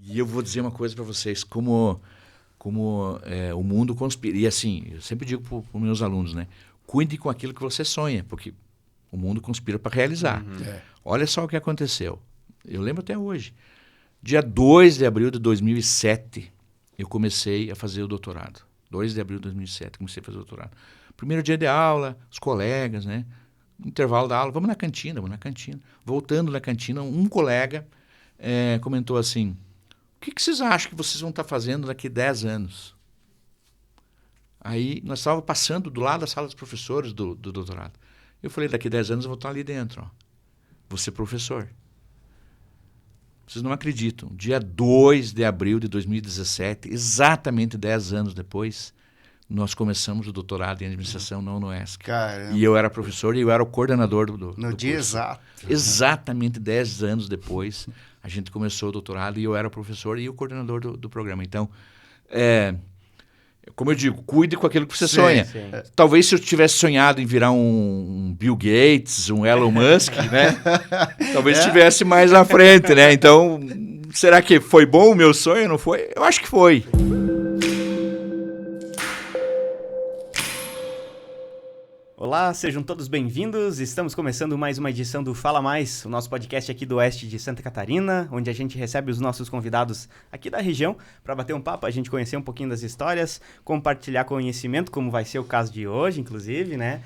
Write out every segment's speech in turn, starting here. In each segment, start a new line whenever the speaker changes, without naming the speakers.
E eu vou dizer uma coisa para vocês, como o mundo conspira. E assim, eu sempre digo para os meus alunos, né? Cuide com aquilo que você sonha, porque o mundo conspira para realizar. Olha só o que aconteceu. Eu lembro até hoje. Dia 2 de abril de 2007, eu comecei a fazer o doutorado. 2 de abril de 2007, comecei a fazer o doutorado. Primeiro dia de aula, os colegas, né? Intervalo da aula, vamos na cantina. Voltando na cantina, um colega comentou assim, o que vocês acham que vocês vão estar fazendo daqui 10 anos? Aí nós estávamos passando do lado da sala dos professores do doutorado. Eu falei, daqui 10 anos eu vou estar ali dentro. Ó. Vou ser professor. Vocês não acreditam. Dia 2 de abril de 2017, exatamente 10 anos depois, nós começamos o doutorado em administração na UNOESC.
Caramba.
E eu era professor e eu era o coordenador do
No dia
curso.
exato.
Exatamente 10 anos depois, a gente começou o doutorado e eu era o professor e o coordenador do programa. Então, como eu digo, cuide com aquilo que você sonha.
Sim.
Talvez se eu tivesse sonhado em virar um Bill Gates, um Elon Musk, né? Talvez estivesse mais à frente, né? Então, será que foi bom o meu sonho? Não foi? Eu acho que foi.
Olá, sejam todos bem-vindos. Estamos começando mais uma edição do Fala Mais, o nosso podcast aqui do oeste de Santa Catarina, onde a gente recebe os nossos convidados aqui da região para bater um papo, a gente conhecer um pouquinho das histórias, compartilhar conhecimento, como vai ser o caso de hoje, inclusive, né?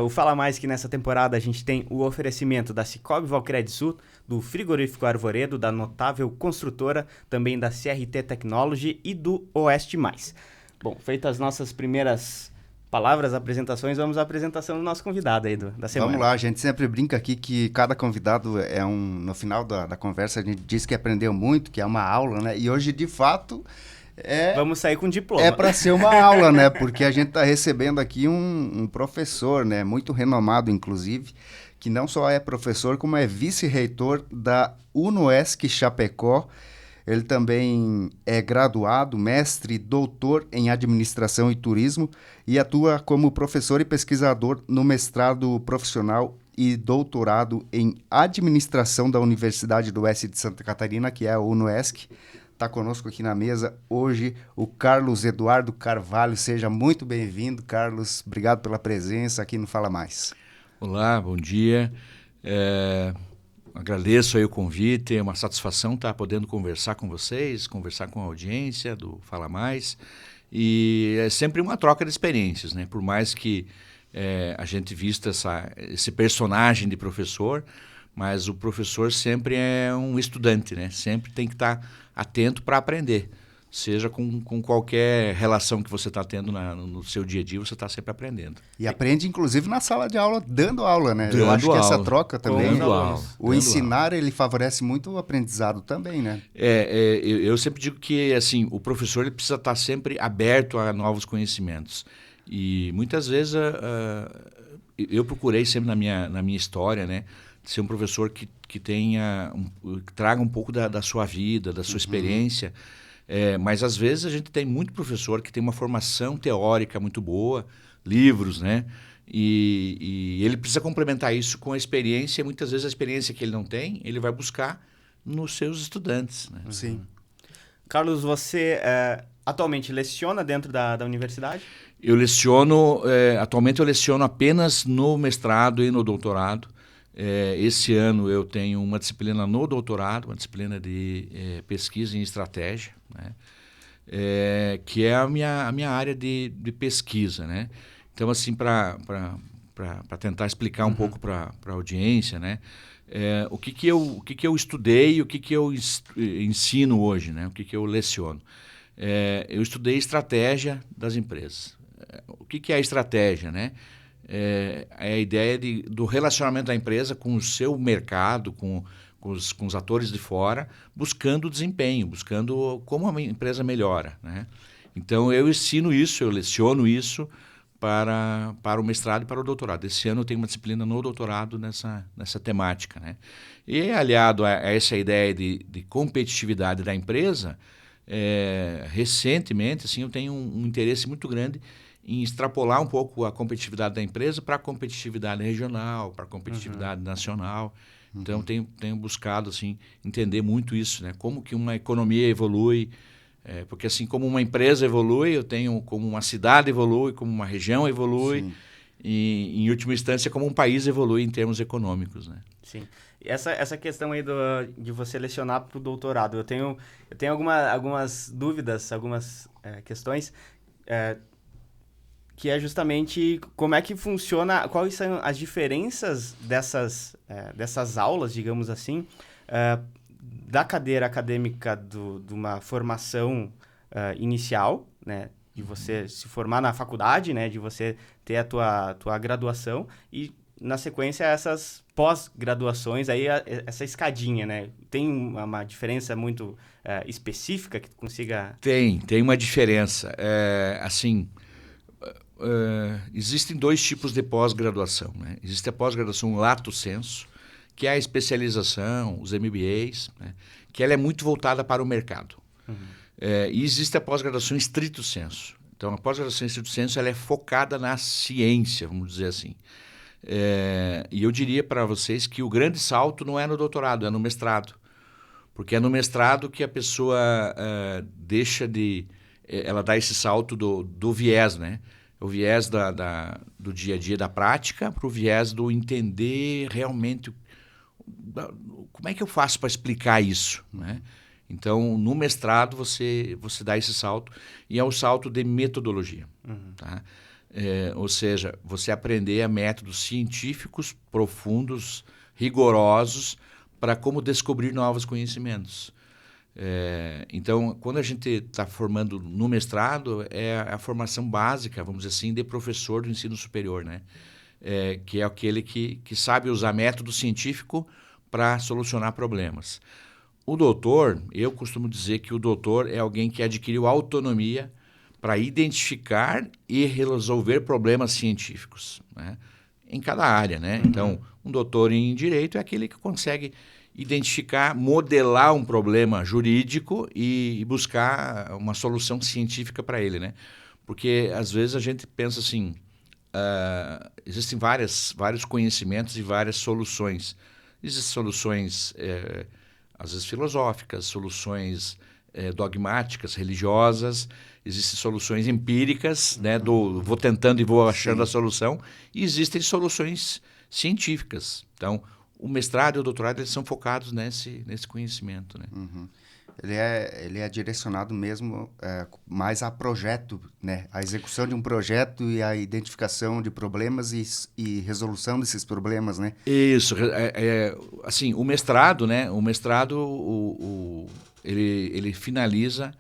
O Fala Mais, que nessa temporada a gente tem o oferecimento da Cicobi Valcredsul, do Frigorífico Arvoredo, da Notável Construtora, também da CRT Technology e do Oeste Mais. Bom, feitas as nossas primeiras palavras, apresentações, vamos à apresentação do nosso convidado aí da semana.
Vamos lá, a gente sempre brinca aqui que cada convidado no final da conversa a gente diz que aprendeu muito, que é uma aula, né? E hoje, de fato,
vamos sair com diploma.
É para ser uma aula, né? Porque a gente está recebendo aqui um professor, né? Muito renomado, inclusive, que não só é professor, como é vice-reitor da UNOESC Chapecó. Ele também é graduado, mestre e doutor em administração e turismo e atua como professor e pesquisador no mestrado profissional e doutorado em administração da Universidade do Oeste de Santa Catarina, que é a UNOESC. Está conosco aqui na mesa hoje o Carlos Eduardo Carvalho. Seja muito bem-vindo, Carlos. Obrigado pela presença aqui no Fala Mais.
Olá, bom dia. Agradeço aí o convite, é uma satisfação estar podendo conversar com vocês, conversar com a audiência do Fala Mais, e é sempre uma troca de experiências, né? Por mais que a gente vista esse personagem de professor, mas o professor sempre é um estudante, né? Sempre tem que estar atento para aprender. Seja com qualquer relação que você está tendo no seu dia a dia, você está sempre aprendendo.
E aprende, inclusive, na sala de aula, dando aula, né?
Dando
Eu acho que
aula.
essa troca também, o ensinar,
aula.
Ele favorece muito o aprendizado também, né?
Eu sempre digo que assim, o professor ele precisa estar sempre aberto a novos conhecimentos. E muitas vezes eu procurei sempre na minha história, né, ser um professor que traga um pouco da sua vida, da sua experiência. Mas às vezes a gente tem muito professor que tem uma formação teórica muito boa, livros, né? E ele precisa complementar isso com a experiência, e muitas vezes a experiência que ele não tem, ele vai buscar nos seus estudantes. Né?
Sim.
Carlos, você atualmente leciona dentro da universidade?
Eu leciono, atualmente eu leciono apenas no mestrado e no doutorado. Esse ano eu tenho uma disciplina no doutorado, uma disciplina de pesquisa em estratégia, né? Que é a minha área de pesquisa, né? Então, assim, para tentar explicar um pouco para a audiência, né? O que eu estudei e o que eu ensino hoje, né? O que eu leciono. Eu estudei estratégia das empresas. O que é a estratégia, né? É a ideia do relacionamento da empresa com o seu mercado, com os atores de fora, buscando desempenho, buscando como a empresa melhora, né? Então, eu ensino isso, eu leciono isso para o mestrado e para o doutorado. Esse ano eu tenho uma disciplina no doutorado nessa temática, né? E aliado a essa ideia de competitividade da empresa, recentemente assim, eu tenho um interesse muito grande em extrapolar um pouco a competitividade da empresa para a competitividade regional, para a competitividade nacional. Então, tenho buscado assim, entender muito isso, né? Como que uma economia evolui, porque assim como uma empresa evolui, eu tenho como uma cidade evolui, como uma região evolui,
Sim.
e em última instância como um país evolui em termos econômicos, né?
Sim. E essa questão aí de você lecionar para o doutorado, eu tenho algumas dúvidas, algumas questões, que é justamente como é que funciona, quais são as diferenças dessas aulas, digamos assim, da cadeira acadêmica de uma formação inicial, né? De você se formar na faculdade, né? De você ter a tua graduação e, na sequência, essas pós-graduações, aí essa escadinha, né? Tem uma diferença muito específica que tu consiga...
Tem uma diferença. Existem dois tipos de pós-graduação, né? Existe a pós-graduação lato sensu, que é a especialização, os MBAs, né? Que ela é muito voltada para o mercado. E existe a pós-graduação stricto sensu. Então, a pós-graduação stricto sensu ela é focada na ciência, vamos dizer assim. E eu diria para vocês que o grande salto não é no doutorado, é no mestrado. Porque é no mestrado que a pessoa deixa de... ela dá esse salto do viés, né? O viés do dia a dia, da prática, para o viés do entender realmente como é que eu faço para explicar isso, né? Então, no mestrado, você dá esse salto, e é um salto de metodologia. Tá? Ou seja, você aprender a métodos científicos profundos, rigorosos, para como descobrir novos conhecimentos. Então, quando a gente está formando no mestrado, é a formação básica, vamos dizer assim, de professor do ensino superior, né? Que é aquele que sabe usar método científico para solucionar problemas. O doutor, eu costumo dizer que o doutor é alguém que adquiriu autonomia para identificar e resolver problemas científicos, né? Em cada área, né? Então, um doutor em direito é aquele que consegue identificar, modelar um problema jurídico e buscar uma solução científica para ele, né? Porque às vezes a gente pensa assim, existem vários conhecimentos e várias soluções. Existem soluções, às vezes filosóficas, soluções dogmáticas, religiosas, existem soluções empíricas, né? Vou tentando e vou achando a solução, e existem soluções científicas. Então, o mestrado e o doutorado eles são focados nesse conhecimento, né?
Ele é direcionado mesmo mais a projeto, né? A execução de um projeto e a identificação de problemas e resolução desses problemas, né?
Isso, assim, o mestrado, né? O mestrado, ele finaliza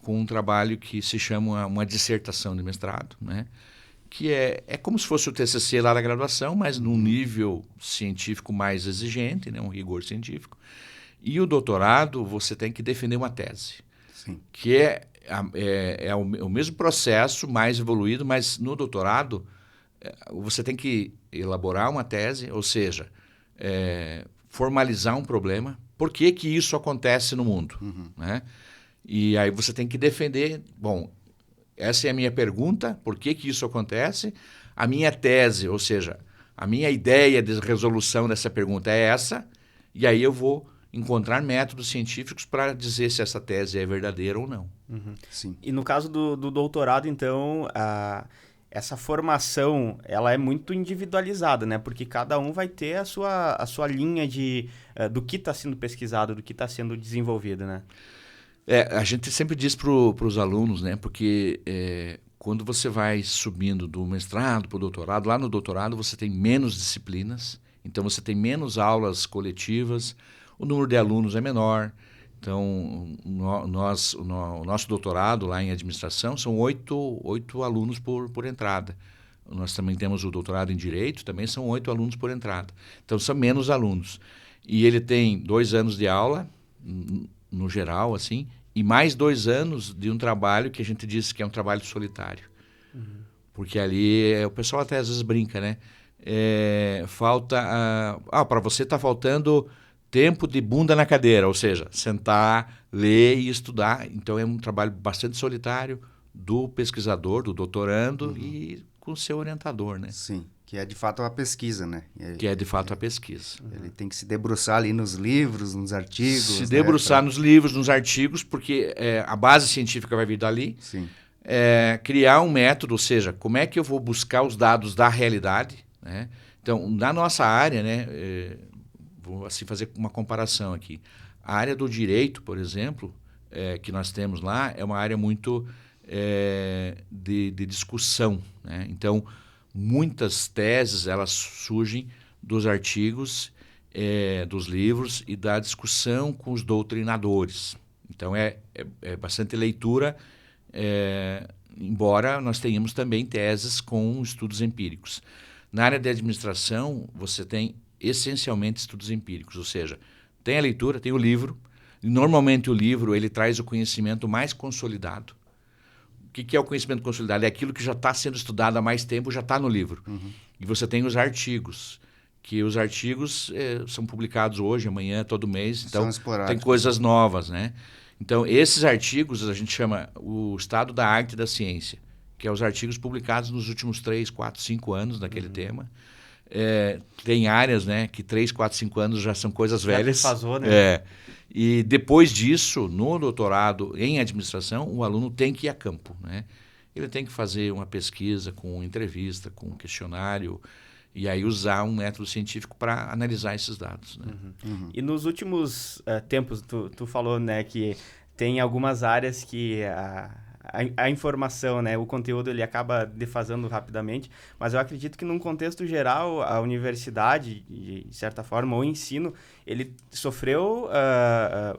com um trabalho que se chama uma dissertação de mestrado, né? Que é como se fosse o TCC lá da graduação, mas num nível científico mais exigente, né? Um rigor científico. E o doutorado, você tem que defender uma tese.
Sim.
Que é o mesmo processo, mais evoluído, mas no doutorado você tem que elaborar uma tese, ou seja, formalizar um problema. Por que isso acontece no mundo? Né? E aí você tem que defender, bom, essa é a minha pergunta, por que isso acontece? A minha tese, ou seja, a minha ideia de resolução dessa pergunta é essa, e aí eu vou encontrar métodos científicos para dizer se essa tese é verdadeira ou não.
Sim.
E no caso do doutorado, então, essa formação ela é muito individualizada, né? Porque cada um vai ter a sua linha do que está sendo pesquisado, do que está sendo desenvolvido, né?
A gente sempre diz para os alunos, né? Porque quando você vai subindo do mestrado para o doutorado, lá no doutorado você tem menos disciplinas, então você tem menos aulas coletivas, o número de alunos é menor. Então, o nosso doutorado lá em administração são 8 alunos por entrada. Nós também temos o doutorado em direito, também são 8 alunos por entrada. Então, são menos alunos. E ele tem 2 anos de aula, no geral, assim, e mais 2 anos de um trabalho que a gente diz que é um trabalho solitário. Porque ali, o pessoal até às vezes brinca, né? Para você está faltando tempo de bunda na cadeira, ou seja, sentar, ler e estudar. Então é um trabalho bastante solitário do pesquisador, do doutorando e com o seu orientador, né?
Sim. Que é de fato a pesquisa, né?
Que é de fato a pesquisa.
Ele tem que se debruçar ali nos livros, nos artigos.
Se debruçar nos livros, nos artigos, porque a base científica vai vir dali.
Sim.
Criar um método, ou seja, como é que eu vou buscar os dados da realidade, né? Então, na nossa área, né, vou assim fazer uma comparação aqui. A área do direito, por exemplo, que nós temos lá, é uma área muito de discussão, né? Então, muitas teses elas surgem dos artigos, dos livros e da discussão com os doutrinadores. Então, é bastante leitura, embora nós tenhamos também teses com estudos empíricos. Na área de administração, você tem essencialmente estudos empíricos, ou seja, tem a leitura, tem o livro, e normalmente o livro ele traz o conhecimento mais consolidado. O que é o conhecimento consolidado? É aquilo que já está sendo estudado há mais tempo, já está no livro. Uhum. E você tem os artigos, que os artigos são publicados hoje, amanhã, todo mês, então tem coisas novas, né? Então, esses artigos a gente chama o estado da arte e da ciência, que é os artigos publicados nos últimos 3, 4, 5 anos daquele tema. Tem áreas, né, que 3, 4, 5 anos já são coisas velhas.
Passou, né?
E depois disso, no doutorado em administração, o aluno tem que ir a campo, né? Ele tem que fazer uma pesquisa com entrevista, com questionário, e aí usar um método científico para analisar esses dados, né?
Uhum. E nos últimos tempos, tu falou, né, que tem algumas áreas que a informação, né, o conteúdo ele acaba defasando rapidamente, mas eu acredito que num contexto geral a universidade, de certa forma, ou o ensino, ele sofreu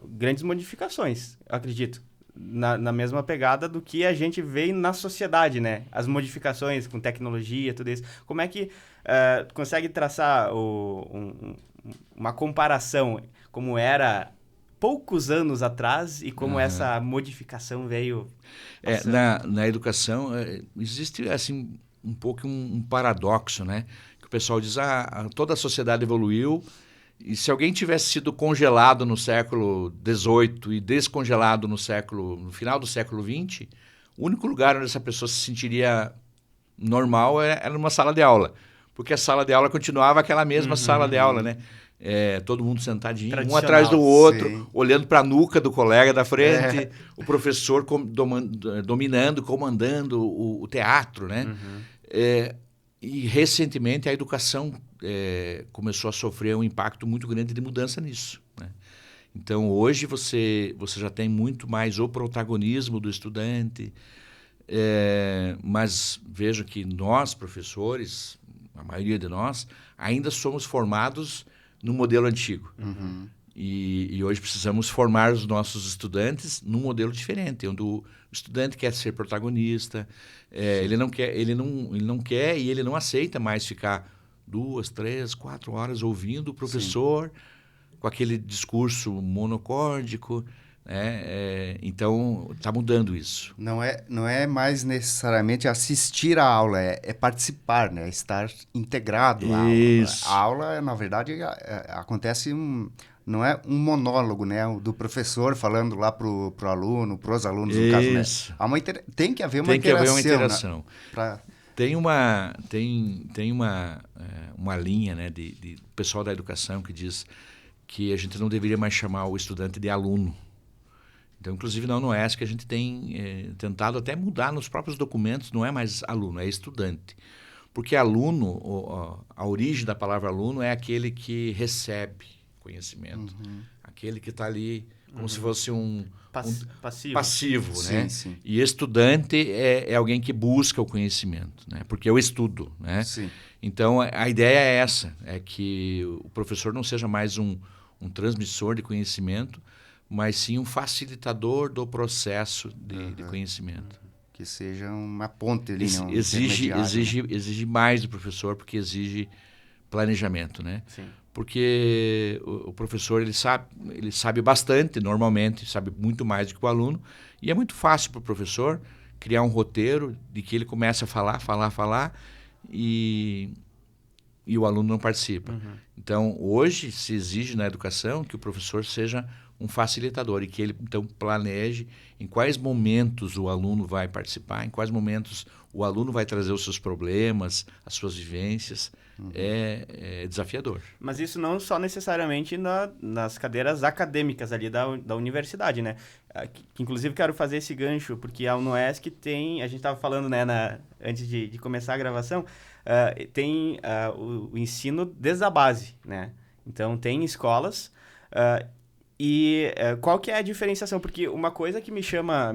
grandes modificações, eu acredito, na mesma pegada do que a gente vê na sociedade, né? As modificações com tecnologia, tudo isso. Como é que consegue traçar uma comparação como era poucos anos atrás e como essa modificação veio
na educação existe assim um pouco um paradoxo, né? Que o pessoal diz, toda a sociedade evoluiu e se alguém tivesse sido congelado no século XVIII e descongelado no final do século XX, o único lugar onde essa pessoa se sentiria normal era numa sala de aula, porque a sala de aula continuava aquela mesma sala de aula, né? Todo mundo sentadinho, um atrás do outro, sim, olhando para a nuca do colega da frente, o professor dominando, comandando o teatro, né? E recentemente a educação começou a sofrer um impacto muito grande de mudança nisso, né? Então hoje você já tem muito mais o protagonismo do estudante, mas vejo que nós, professores, a maioria de nós, ainda somos formados no modelo antigo. E hoje precisamos formar os nossos estudantes num modelo diferente, onde o estudante quer ser protagonista, ele não quer e ele não aceita mais ficar 2, 3, 4 horas ouvindo o professor, sim, com aquele discurso monocórdico, né? Então está mudando isso.
Não é mais necessariamente assistir à aula, é participar, né? Estar integrado à aula. A aula, na verdade, acontece não é um monólogo, né, do professor falando lá pro aluno, pros alunos, no caso, né? Tem que haver uma interação. Tem que haver uma interação.
Né? Tem uma linha, né, de pessoal da educação que diz que a gente não deveria mais chamar o estudante de aluno. Então, inclusive na UNOESC a gente tem tentado até mudar nos próprios documentos, não é mais aluno, é estudante. Porque aluno, a origem da palavra aluno é aquele que recebe conhecimento, aquele que está ali como se fosse um passivo, né?
Sim.
E estudante é alguém que busca o conhecimento, né? Porque eu estudo, né?
Sim.
Então a ideia é essa, é que o professor não seja mais um transmissor de conhecimento, mas sim um facilitador do processo de conhecimento.
Que seja uma ponte ali, né?
Exige mais do professor, porque exige planejamento, né?
Sim.
Porque o professor ele sabe bastante, normalmente, sabe muito mais do que o aluno, e é muito fácil para o professor criar um roteiro de que ele começa a falar, e o aluno não participa. Então, hoje se exige na educação que o professor seja um facilitador e que ele, então, planeje em quais momentos o aluno vai participar, em quais momentos o aluno vai trazer os seus problemas, as suas vivências. É desafiador.
Mas isso não só necessariamente nas cadeiras acadêmicas ali da universidade, né? Que, inclusive, quero fazer esse gancho, porque a UNOESC tem... A gente estava falando, né, antes de começar a gravação, tem o ensino desde a base, né? Então, tem escolas... qual que é a diferenciação? Porque uma coisa que me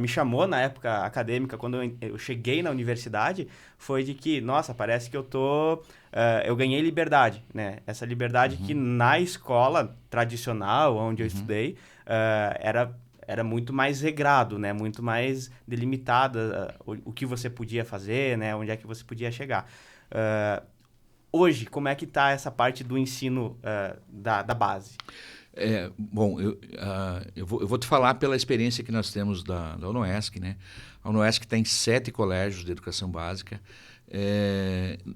chamou na época acadêmica, quando eu cheguei na universidade, foi de que, nossa, parece que eu ganhei liberdade, né? Essa liberdade que na escola tradicional, onde eu estudei, era muito mais regrado, né? Muito mais delimitada o que você podia fazer, né? Onde é que você podia chegar. Hoje, como é que está essa parte do ensino da base?
Bom, eu vou te falar pela experiência que nós temos da UNOESC, né? A UNOESC tem 7 colégios de educação básica.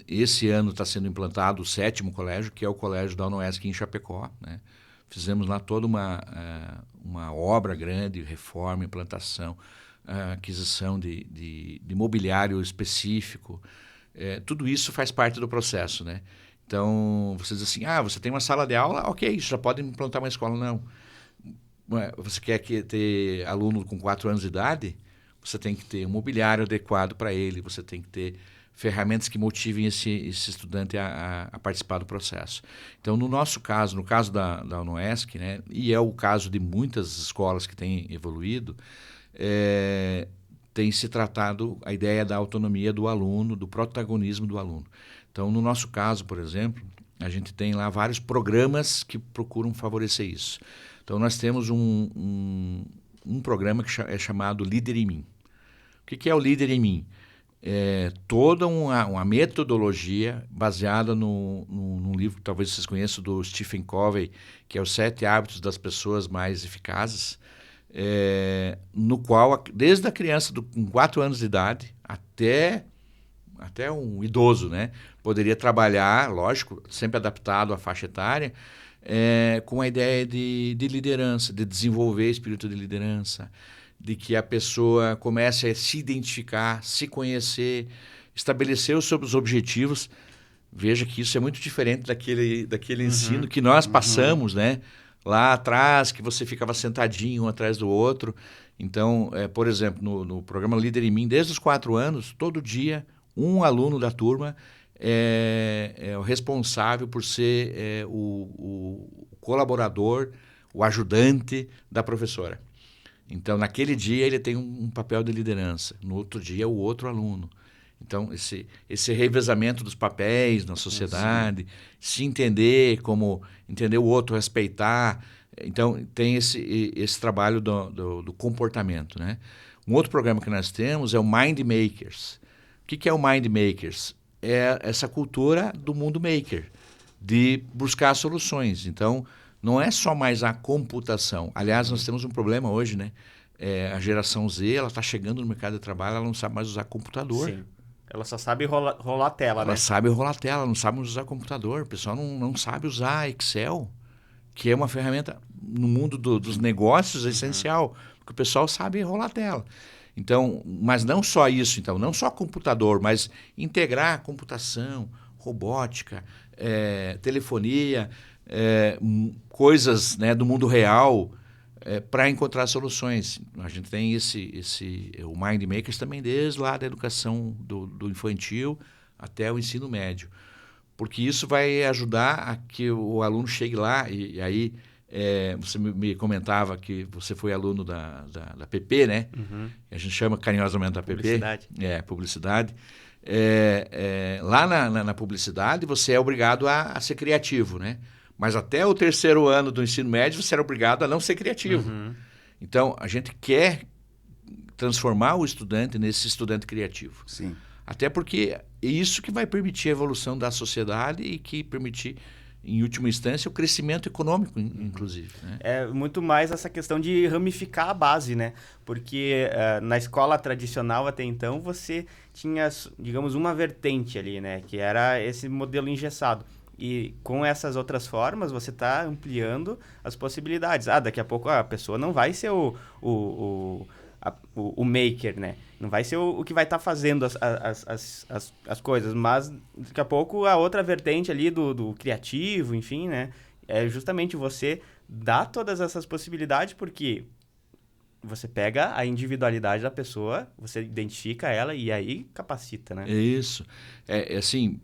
Esse ano está sendo implantado o 7º colégio, que é o colégio da UNOESC em Chapecó, né? Fizemos lá toda uma obra grande, reforma, implantação, aquisição de mobiliário específico. Tudo isso faz parte do processo, né? Então, você diz assim, você tem uma sala de aula, ok, isso já pode implantar uma escola. Não. Você quer ter aluno com 4 anos de idade? Você tem que ter um mobiliário adequado para ele, você tem que ter ferramentas que motivem esse estudante a participar do processo. Então, no nosso caso, no caso da UNOESC, né, e é o caso de muitas escolas que têm evoluído, tem se tratado a ideia da autonomia do aluno, do protagonismo do aluno. Então, no nosso caso, por exemplo, a gente tem lá vários programas que procuram favorecer isso. Então, nós temos um programa que é chamado Líder em Mim. O que é o Líder em Mim? É toda uma metodologia baseada num livro que talvez vocês conheçam, do Stephen Covey, que é Os 7 Hábitos das Pessoas Mais Eficazes, no qual, desde a criança com 4 anos de idade até um idoso, né, poderia trabalhar, lógico, sempre adaptado à faixa etária, com a ideia de liderança, de desenvolver espírito de liderança, de que a pessoa comece a se identificar, se conhecer, estabelecer os seus objetivos. Veja que isso é muito diferente daquele ensino que nós passamos, né, lá atrás, que você ficava sentadinho um atrás do outro. Então, por exemplo, no programa Líder em Mim, desde os 4 anos, todo dia, um aluno da turma é o responsável por ser o colaborador, o ajudante da professora. Então, naquele dia, ele tem um papel de liderança. No outro dia, o outro aluno. Então, esse revezamento dos papéis na sociedade, se entender como entender o outro, respeitar. Então, tem esse trabalho do comportamento, né? Um outro programa que nós temos é o Mind Makers. O que é o Mind Makers? É essa cultura do mundo maker, de buscar soluções. Então, não é só mais a computação. Aliás, nós temos um problema hoje, né? A geração Z, ela está chegando no mercado de trabalho, ela não sabe mais usar computador.
Sim. Ela só sabe rolar a tela, né?
Ela sabe rolar a tela, não sabe usar computador. O pessoal não sabe usar Excel, que é uma ferramenta no mundo dos negócios essencial, porque o pessoal sabe rolar a tela. Então, mas não só isso, então, não só computador, mas integrar computação, robótica, telefonia, coisas, né, do mundo real, para encontrar soluções. A gente tem o Mind Makers também desde lá da educação do infantil até o ensino médio, porque isso vai ajudar a que o aluno chegue lá e aí você me comentava que você foi aluno da PP, né? A gente chama carinhosamente da PP.
Publicidade.
Publicidade. Lá na publicidade você é obrigado a ser criativo, né? Mas até o 3º ano do ensino médio você era obrigado a não ser criativo. Então, a gente quer transformar o estudante nesse estudante criativo.
Sim.
Até porque é isso que vai permitir a evolução da sociedade e que permitir, em última instância, o crescimento econômico, inclusive. Né?
É muito mais essa questão de ramificar a base, né? Porque na escola tradicional até então você tinha, digamos, uma vertente ali, né? Que era esse modelo engessado. E com essas outras formas, você está ampliando as possibilidades. Daqui a pouco a pessoa não vai ser o maker, né? Não vai ser o que vai estar fazendo as coisas, mas daqui a pouco a outra vertente ali do criativo, enfim, né? É justamente você dar todas essas possibilidades, porque você pega a individualidade da pessoa, você identifica ela e aí capacita, né?
É isso. Assim,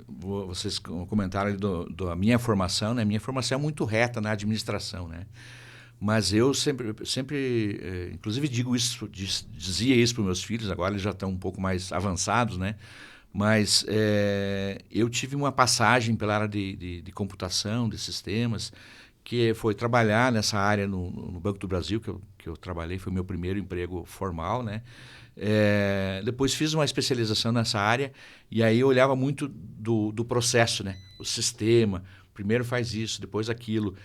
vocês comentaram da minha formação, né? Minha formação é muito reta na administração, né? Mas eu sempre inclusive dizia isso para os meus filhos, agora eles já estão um pouco mais avançados, né? Mas eu tive uma passagem pela área de computação, de sistemas, que foi trabalhar nessa área no Banco do Brasil, que eu trabalhei, foi o meu primeiro emprego formal, né? Depois fiz uma especialização nessa área e aí eu olhava muito do processo, né? O sistema, primeiro faz isso, depois aquilo.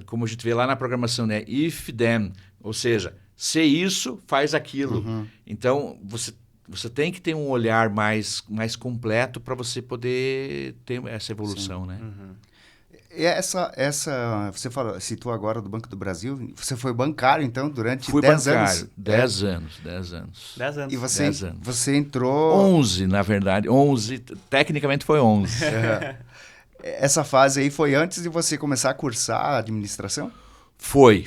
Como a gente vê lá na programação, né? If, then, ou seja, se isso, faz aquilo.
Uhum.
Então, você tem que ter um olhar mais completo para você poder ter essa evolução, né?
Uhum.
E você citou agora do Banco do Brasil, você foi bancário, então, durante
Fui
10
bancário,
anos?
10 anos.
10 anos.
E
10 anos.
você entrou...
11, na verdade. 11, tecnicamente foi 11.
Essa fase aí foi antes de você começar a cursar a administração?
Foi.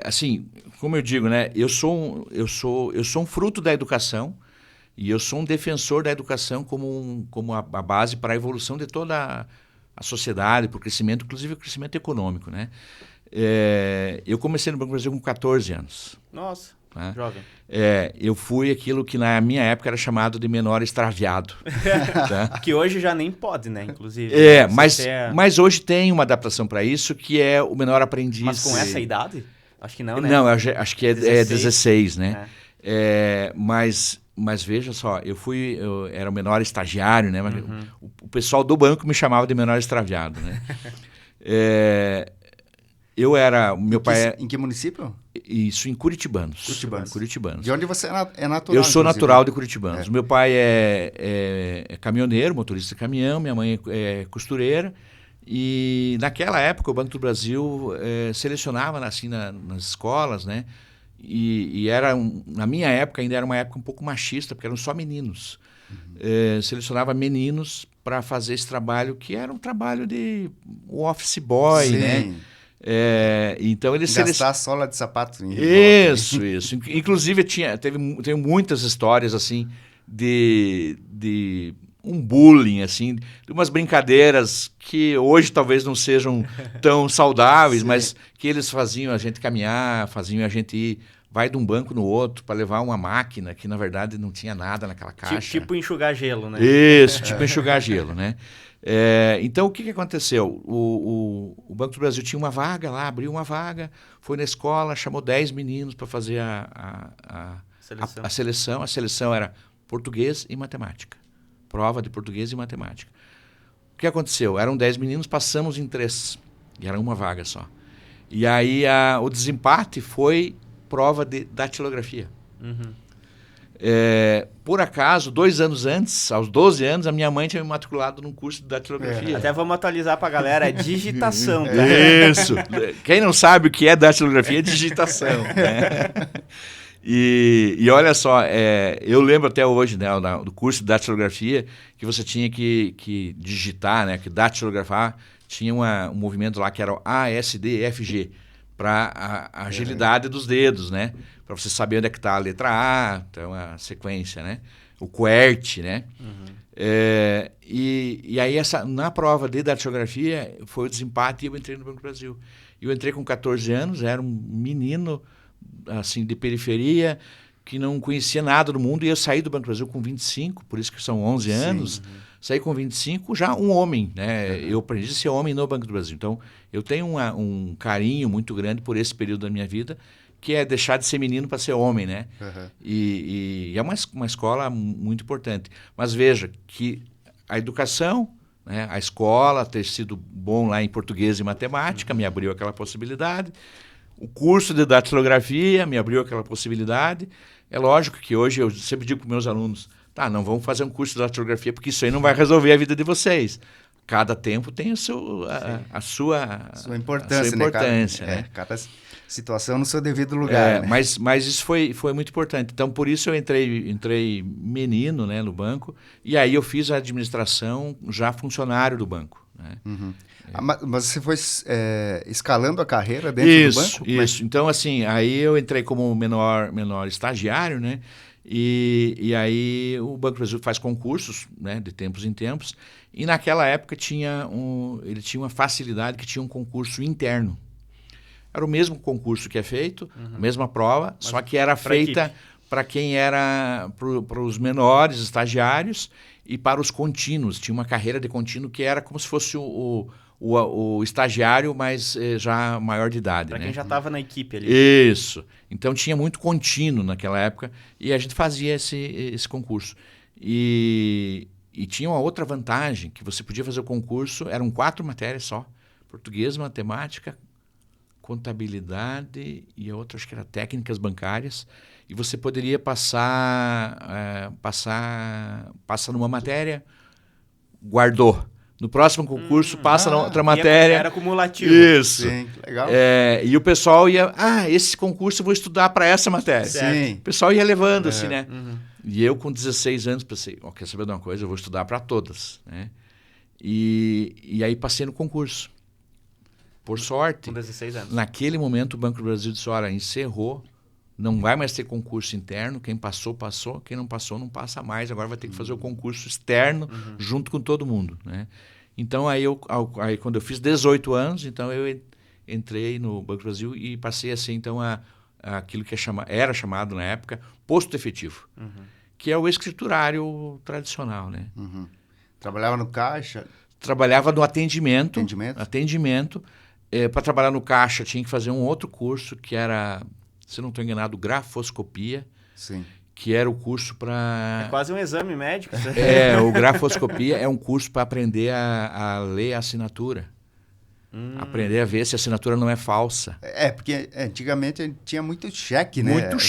Assim, como eu digo, né? Eu sou um fruto da educação e eu sou um defensor da educação como a base para a evolução de toda a sociedade, para o crescimento, inclusive o crescimento econômico, né? Eu comecei no Banco do Brasil com 14 anos.
Nossa,
né?
jovem.
Eu fui aquilo que na minha época era chamado de menor extraviado. Tá?
Que hoje já nem pode, né? Inclusive.
Mas hoje tem uma adaptação para isso, que é o menor aprendiz.
Mas com essa idade? Acho que não, né?
Não, acho que é 16, né?
É.
Mas veja só, eu era o menor estagiário, né? Mas o pessoal do banco me chamava de menor extraviado, né? Meu pai...
Em que município?
Isso, em Curitibanos.
De onde você é natural?
Eu sou natural de Curitibanos. Meu pai é caminhoneiro, motorista de caminhão, minha mãe é costureira. E naquela época o Banco do Brasil selecionava assim, nas escolas, né? E na minha época ainda era uma época um pouco machista, porque eram só meninos. Selecionava meninos para fazer esse trabalho, que era um trabalho de office boy,
Sim.
né? Então eles
gastar a sola de sapato.
Isso. Inclusive tem muitas histórias assim de um bullying, assim, de umas brincadeiras que hoje talvez não sejam tão saudáveis, mas que eles faziam a gente caminhar, faziam a gente ir, vai de um banco no outro para levar uma máquina que na verdade não tinha nada naquela caixa.
Tipo enxugar gelo, né?
Isso, tipo enxugar gelo, né? Então, o que aconteceu? O Banco do Brasil tinha uma vaga lá, abriu uma vaga, foi na escola, chamou 10 meninos para fazer a seleção. A seleção era português e matemática. Prova de português e matemática. O que aconteceu? Eram 10 meninos, passamos em 3. E era uma vaga só. E aí o desempate foi prova de datilografia. Por acaso, 2 anos antes, aos 12 anos, a minha mãe tinha me matriculado num curso de datilografia.
Até vamos atualizar para a galera, é digitação. Tá?
Isso. Quem não sabe o que é datilografia, é digitação. Né? E olha só, eu lembro até hoje, né, do curso de datilografia, que você tinha que digitar, né, que datilografar, tinha um movimento lá que era o ASDFG, para a agilidade dos dedos, né? Para você saber onde é que está a letra A, então a sequência, né? O QWERTY, né? E aí na prova de datilografia foi o desempate e eu entrei no Banco do Brasil. Eu entrei com 14 anos, era um menino assim de periferia que não conhecia nada do mundo e eu saí do Banco do Brasil com 25, por isso que são 11 anos. Saí com 25 já um homem, né? Eu aprendi a ser homem no Banco do Brasil. Então, eu tenho um carinho muito grande por esse período da minha vida, que é deixar de ser menino para ser homem, né? E é uma escola muito importante. Mas veja que a educação, né, a escola, ter sido bom lá em português e matemática, me abriu aquela possibilidade. O curso de datilografia me abriu aquela possibilidade. É lógico que hoje eu sempre digo para os meus alunos, não vamos fazer um curso de datilografia porque isso aí não vai resolver a vida de vocês. cada tempo tem a sua
importância,
né?
Cada situação no seu devido lugar. Né?
Mas isso foi muito importante. Então, por isso eu entrei menino, né, no banco, e aí eu fiz a administração já funcionário do banco. Né?
Uhum. Mas você foi escalando a carreira dentro do banco?
Isso. Então, assim, aí eu entrei como menor estagiário, né? E aí o Banco do Brasil faz concursos, né, de tempos em tempos, e naquela época ele tinha uma facilidade que tinha um concurso interno. Era o mesmo concurso que é feito, a mesma prova, só que era feita para quem era para os menores estagiários e para os contínuos. Tinha uma carreira de contínuo que era como se fosse o estagiário, mas já maior de idade.
Para
né?
quem já estava na equipe ali.
Isso. Então tinha muito contínuo naquela época e a gente fazia esse concurso. E tinha uma outra vantagem, que você podia fazer o concurso, eram 4 matérias só. Português, matemática, contabilidade e a outra acho que era técnicas bancárias. E você poderia passar numa matéria, guardou. No próximo concurso, passa na outra matéria.
Era cumulativo.
Isso.
Sim, legal.
E o pessoal ia... esse concurso eu vou estudar para essa matéria.
Sim.
O pessoal ia levando, assim, né? Uhum. E eu, com 16 anos, pensei, quer saber de uma coisa? Eu vou estudar para todas, né? E aí passei no concurso. Por sorte,
com 16 anos.
Naquele momento, o Banco do Brasil disse, olha, encerrou, não vai mais ter concurso interno, quem passou, passou, quem não passou, não passa mais, agora vai ter que fazer o concurso externo junto com todo mundo, né? Então, aí quando eu fiz 18 anos, então eu entrei no Banco do Brasil e passei a ser, então, aquilo que era chamado na época posto efetivo, que é o escriturário tradicional, né?
Uhum. Trabalhava no caixa?
Trabalhava no atendimento. Para trabalhar no caixa, tinha que fazer um outro curso, que era, se não estou enganado, grafoscopia.
Sim.
Que era o curso para...
É quase um exame médico.
O grafoscopia é um curso para aprender a ler a assinatura. Aprender a ver se a assinatura não é falsa.
Porque antigamente tinha muito cheque, né?
Muito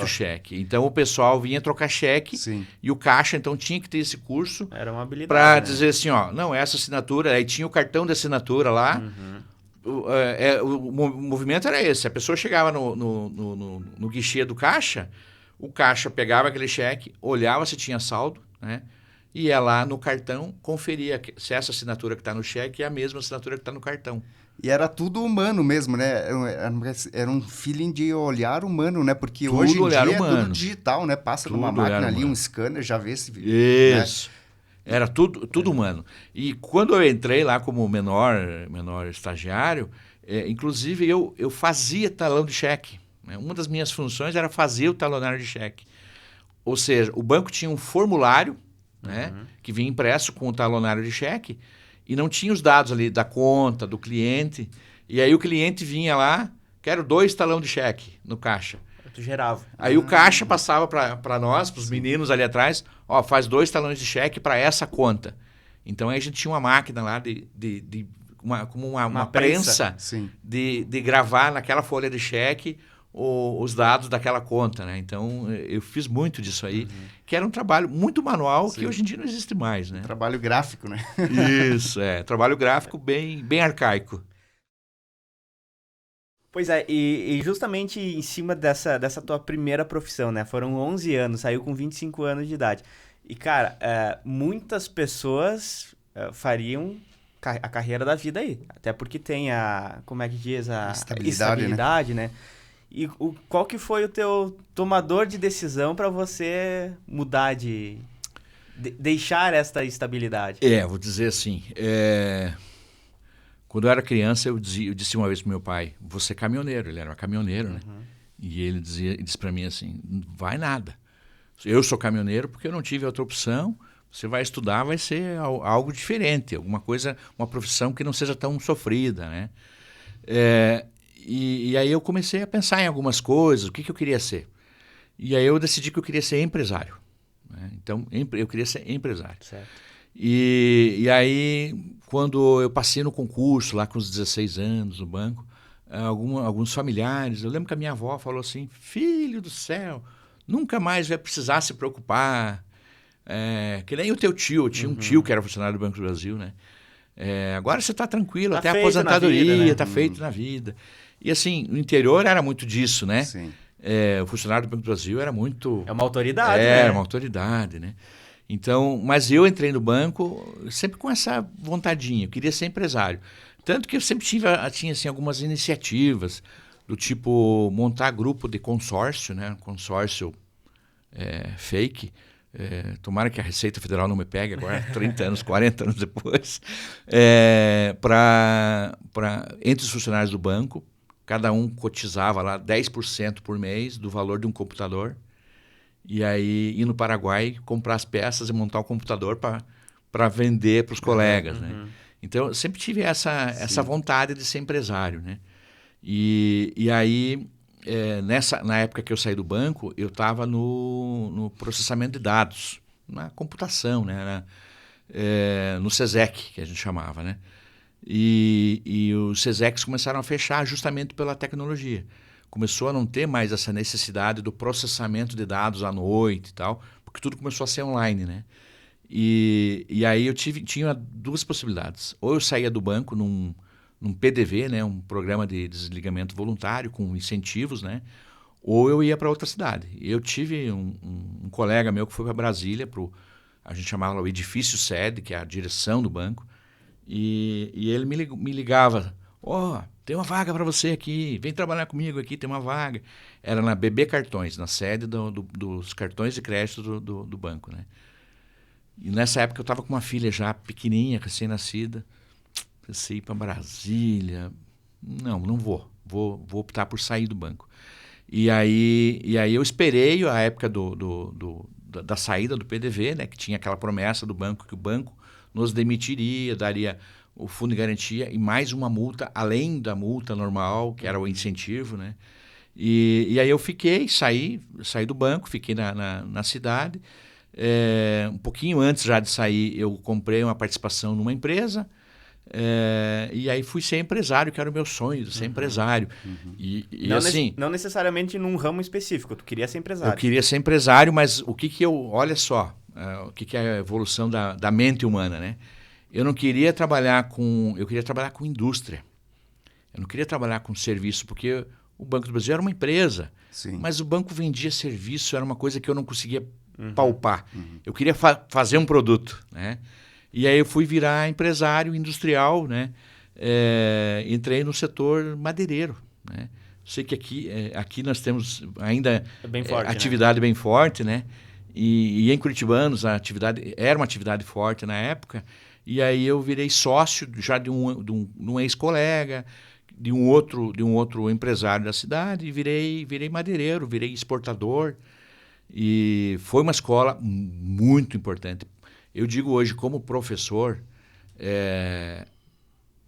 cheque. Então o pessoal vinha trocar cheque.
Sim.
E o caixa, então, tinha que ter esse curso.
Era uma habilidade.
Para dizer assim, não, essa assinatura, aí tinha o cartão de assinatura lá. O movimento era esse. A pessoa chegava no guichê do caixa, o caixa pegava aquele cheque, olhava se tinha saldo, né? Ia lá no cartão, conferia se essa assinatura que está no cheque é a mesma assinatura que está no cartão.
E era tudo humano mesmo, né? Era um feeling de olhar humano, né? Porque
tudo
hoje em dia
humano.
É tudo digital, né? Passa
tudo
numa máquina ali,
humano.
um scanner, já vê esse vídeo.
Isso. Né? Era tudo humano. E quando eu entrei lá como menor estagiário, inclusive eu fazia talão de cheque. Né? Uma das minhas funções era fazer o talonário de cheque. Ou seja, o banco tinha um formulário, né, que vinha impresso com o talonário de cheque e não tinha os dados ali da conta, do cliente. E aí o cliente vinha lá, quero 2 talão de cheque no caixa.
Tu gerava.
Aí o caixa passava para nós, para os meninos ali atrás, faz 2 talões de cheque para essa conta. Então aí a gente tinha uma máquina lá como uma prensa de gravar naquela folha de cheque os dados daquela conta, né? Então, eu fiz muito disso aí, que era um trabalho muito manual, que hoje em dia não existe mais, né?
Trabalho gráfico, né?
Isso, trabalho gráfico bem arcaico.
Pois é, e justamente em cima dessa tua primeira profissão, né? Foram 11 anos, saiu com 25 anos de idade. E, cara, muitas pessoas fariam a carreira da vida aí, até porque tem como é que diz, a estabilidade, né? E qual que foi o teu tomador de decisão para você mudar deixar esta estabilidade?
Vou dizer assim, quando eu era criança, eu disse uma vez pro meu pai, vou ser caminhoneiro, ele era caminhoneiro, né? E ele disse para mim assim, vai nada. Eu sou caminhoneiro porque eu não tive outra opção, você vai estudar, vai ser algo diferente, alguma coisa, uma profissão que não seja tão sofrida, né? E aí eu comecei a pensar em algumas coisas, o que eu queria ser. E aí eu decidi que eu queria ser empresário. Né? Então, eu queria ser empresário.
Certo.
E aí, quando eu passei no concurso, lá com os 16 anos, no banco, alguns familiares, eu lembro que a minha avó falou assim, filho do céu, nunca mais vai precisar se preocupar que nem o teu tio. Eu tinha um tio que era funcionário do Banco do Brasil, né? Agora você está tranquilo, até a aposentadoria está feito na vida. E assim, no interior era muito disso, né?
Sim.
O funcionário do Banco do Brasil era muito...
É uma autoridade, né?
Era uma autoridade, né? Então, mas eu entrei no banco sempre com essa vontadinha, eu queria ser empresário. Tanto que eu sempre tinha assim, algumas iniciativas, do tipo montar grupo de consórcio, né? Consórcio fake. Tomara que a Receita Federal não me pegue agora, 30 anos, 40 anos depois. Entre os funcionários do banco, cada um cotizava lá 10% por mês do valor de um computador. E aí ir no Paraguai, comprar as peças e montar o computador para vender para os colegas, né? Então, eu sempre tive essa vontade de ser empresário, né? E aí, na época que eu saí do banco, eu estava no processamento de dados, na computação, né? No SESEC, que a gente chamava, né? E os SESECs começaram a fechar justamente pela tecnologia. Começou a não ter mais essa necessidade do processamento de dados à noite e tal, porque tudo começou a ser online, né? E aí eu tinha duas possibilidades. Ou eu saía do banco num PDV, né, um programa de desligamento voluntário com incentivos, né? Ou eu ia para outra cidade. Eu tive um colega meu que foi para Brasília, a gente chamava o edifício sede, que é a direção do banco, e ele me ligava: tem uma vaga para você aqui, vem trabalhar comigo aqui, tem uma vaga. Era na BB Cartões, na sede dos cartões de crédito do banco, né? E nessa época eu estava com uma filha já pequenininha, recém-nascida. Pensei em ir para Brasília. Não vou. Vou optar por sair do banco. E aí eu esperei a época da saída do PDV, né? Que tinha aquela promessa do banco, que o banco nos demitiria, daria o fundo de garantia e mais uma multa, além da multa normal, que era o incentivo, né? E aí eu saí do banco, fiquei na cidade. Um pouquinho antes já de sair, eu comprei uma participação numa empresa, e aí fui ser empresário, que era o meu sonho, de ser empresário. E
não,
assim,
não necessariamente num ramo específico, tu queria ser empresário.
eu queria ser empresário, mas olha só, o que é a evolução da mente humana, né? Eu queria trabalhar com indústria. Eu não queria trabalhar com serviço, porque o Banco do Brasil era uma empresa.
Sim.
Mas o banco vendia serviço, era uma coisa que eu não conseguia palpar. Eu queria fazer um produto, né? E aí eu fui virar empresário industrial, né? Entrei no setor madeireiro, né? Sei que aqui nós temos ainda
bem forte,
atividade, né? Bem forte, né? E em Curitibanos a atividade era uma atividade forte na época. E aí eu virei sócio já de um ex-colega, de um outro empresário da cidade, e virei madeireiro, virei exportador. E foi uma escola muito importante. Eu digo hoje, como professor,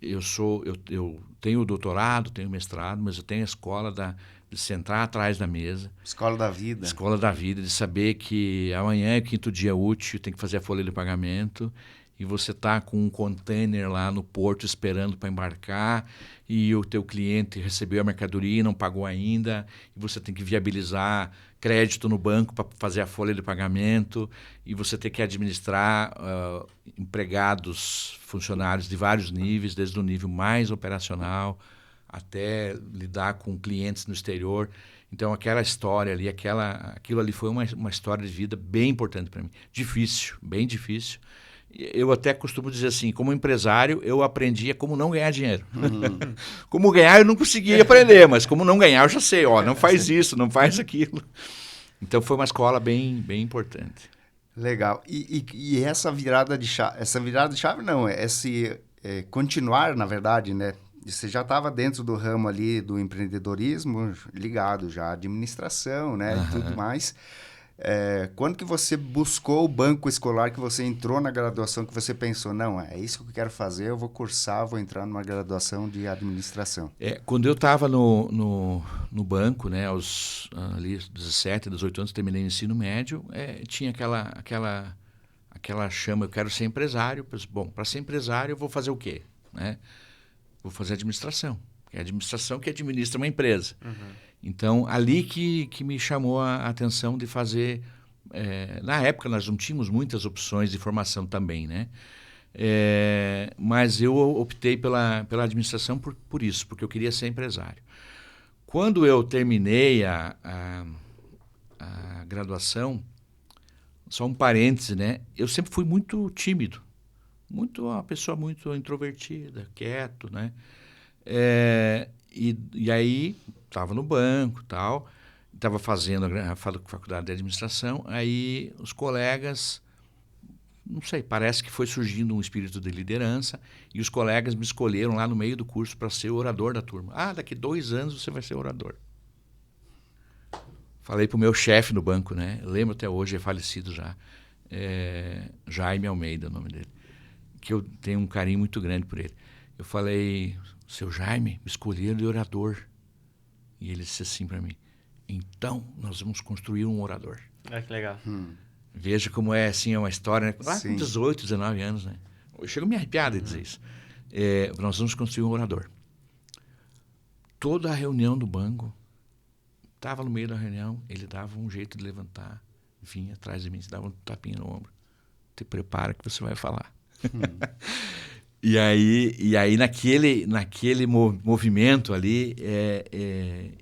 eu tenho doutorado, tenho mestrado, mas eu tenho a escola de sentar atrás da mesa.
Escola da vida.
Escola da vida, de saber que amanhã é o 5º dia útil, tem que fazer a folha de pagamento, e você está com um container lá no porto esperando para embarcar, e o teu cliente recebeu a mercadoria e não pagou ainda, e você tem que viabilizar crédito no banco para fazer a folha de pagamento, e você tem que administrar empregados, funcionários de vários níveis, desde o nível mais operacional até lidar com clientes no exterior. Então aquela história ali, aquilo ali foi uma história de vida bem importante para mim. Difícil, bem difícil. Eu até costumo dizer assim, como empresário, eu aprendi como não ganhar dinheiro. Como ganhar eu não conseguia aprender, mas como não ganhar eu já sei, não faz isso, não faz aquilo. Então foi uma escola bem, bem importante.
Legal. E essa virada de chave não, continuar, na verdade, né? Você já estava dentro do ramo ali do empreendedorismo, ligado já à administração, né? E tudo mais. Quando que você buscou o banco escolar, que você entrou na graduação, que você pensou, não, é isso que eu quero fazer, eu vou cursar, vou entrar numa graduação de administração?
Quando eu estava no banco, né, aos ali 17, 18 anos, terminei o ensino médio, tinha aquela chama, eu quero ser empresário. Bom, para ser empresário eu vou fazer o quê? Né? Vou fazer administração. É a administração que administra uma empresa. Então, ali que me chamou a atenção de fazer na época nós não tínhamos muitas opções de formação também, né? Mas eu optei pela administração por isso, porque eu queria ser empresário. Quando eu terminei a graduação, só um parêntese, né? Eu sempre fui muito tímido, uma pessoa muito introvertida, quieto, né? E aí estava no banco, tal, estava fazendo a faculdade de administração, aí os colegas, não sei, parece que foi surgindo um espírito de liderança e os colegas me escolheram lá no meio do curso para ser orador da turma. Daqui 2 anos você vai ser orador. Falei para o meu chefe no banco, né? Eu lembro até hoje, é falecido já, Jaime Almeida, o nome dele, que eu tenho um carinho muito grande por ele. Eu falei, seu Jaime, me escolheram de orador. E ele disse assim para mim, então nós vamos construir um orador.
Que legal.
Veja como é assim, uma história, né? Lá com
Sim.
18, 19 anos, né? Eu chego a me arrepiar de dizer isso. Nós vamos construir um orador. Toda a reunião do banco, estava no meio da reunião, ele dava um jeito de levantar, vinha atrás de mim, dava um tapinha no ombro. Te prepara que você vai falar. E aí naquele movimento ali,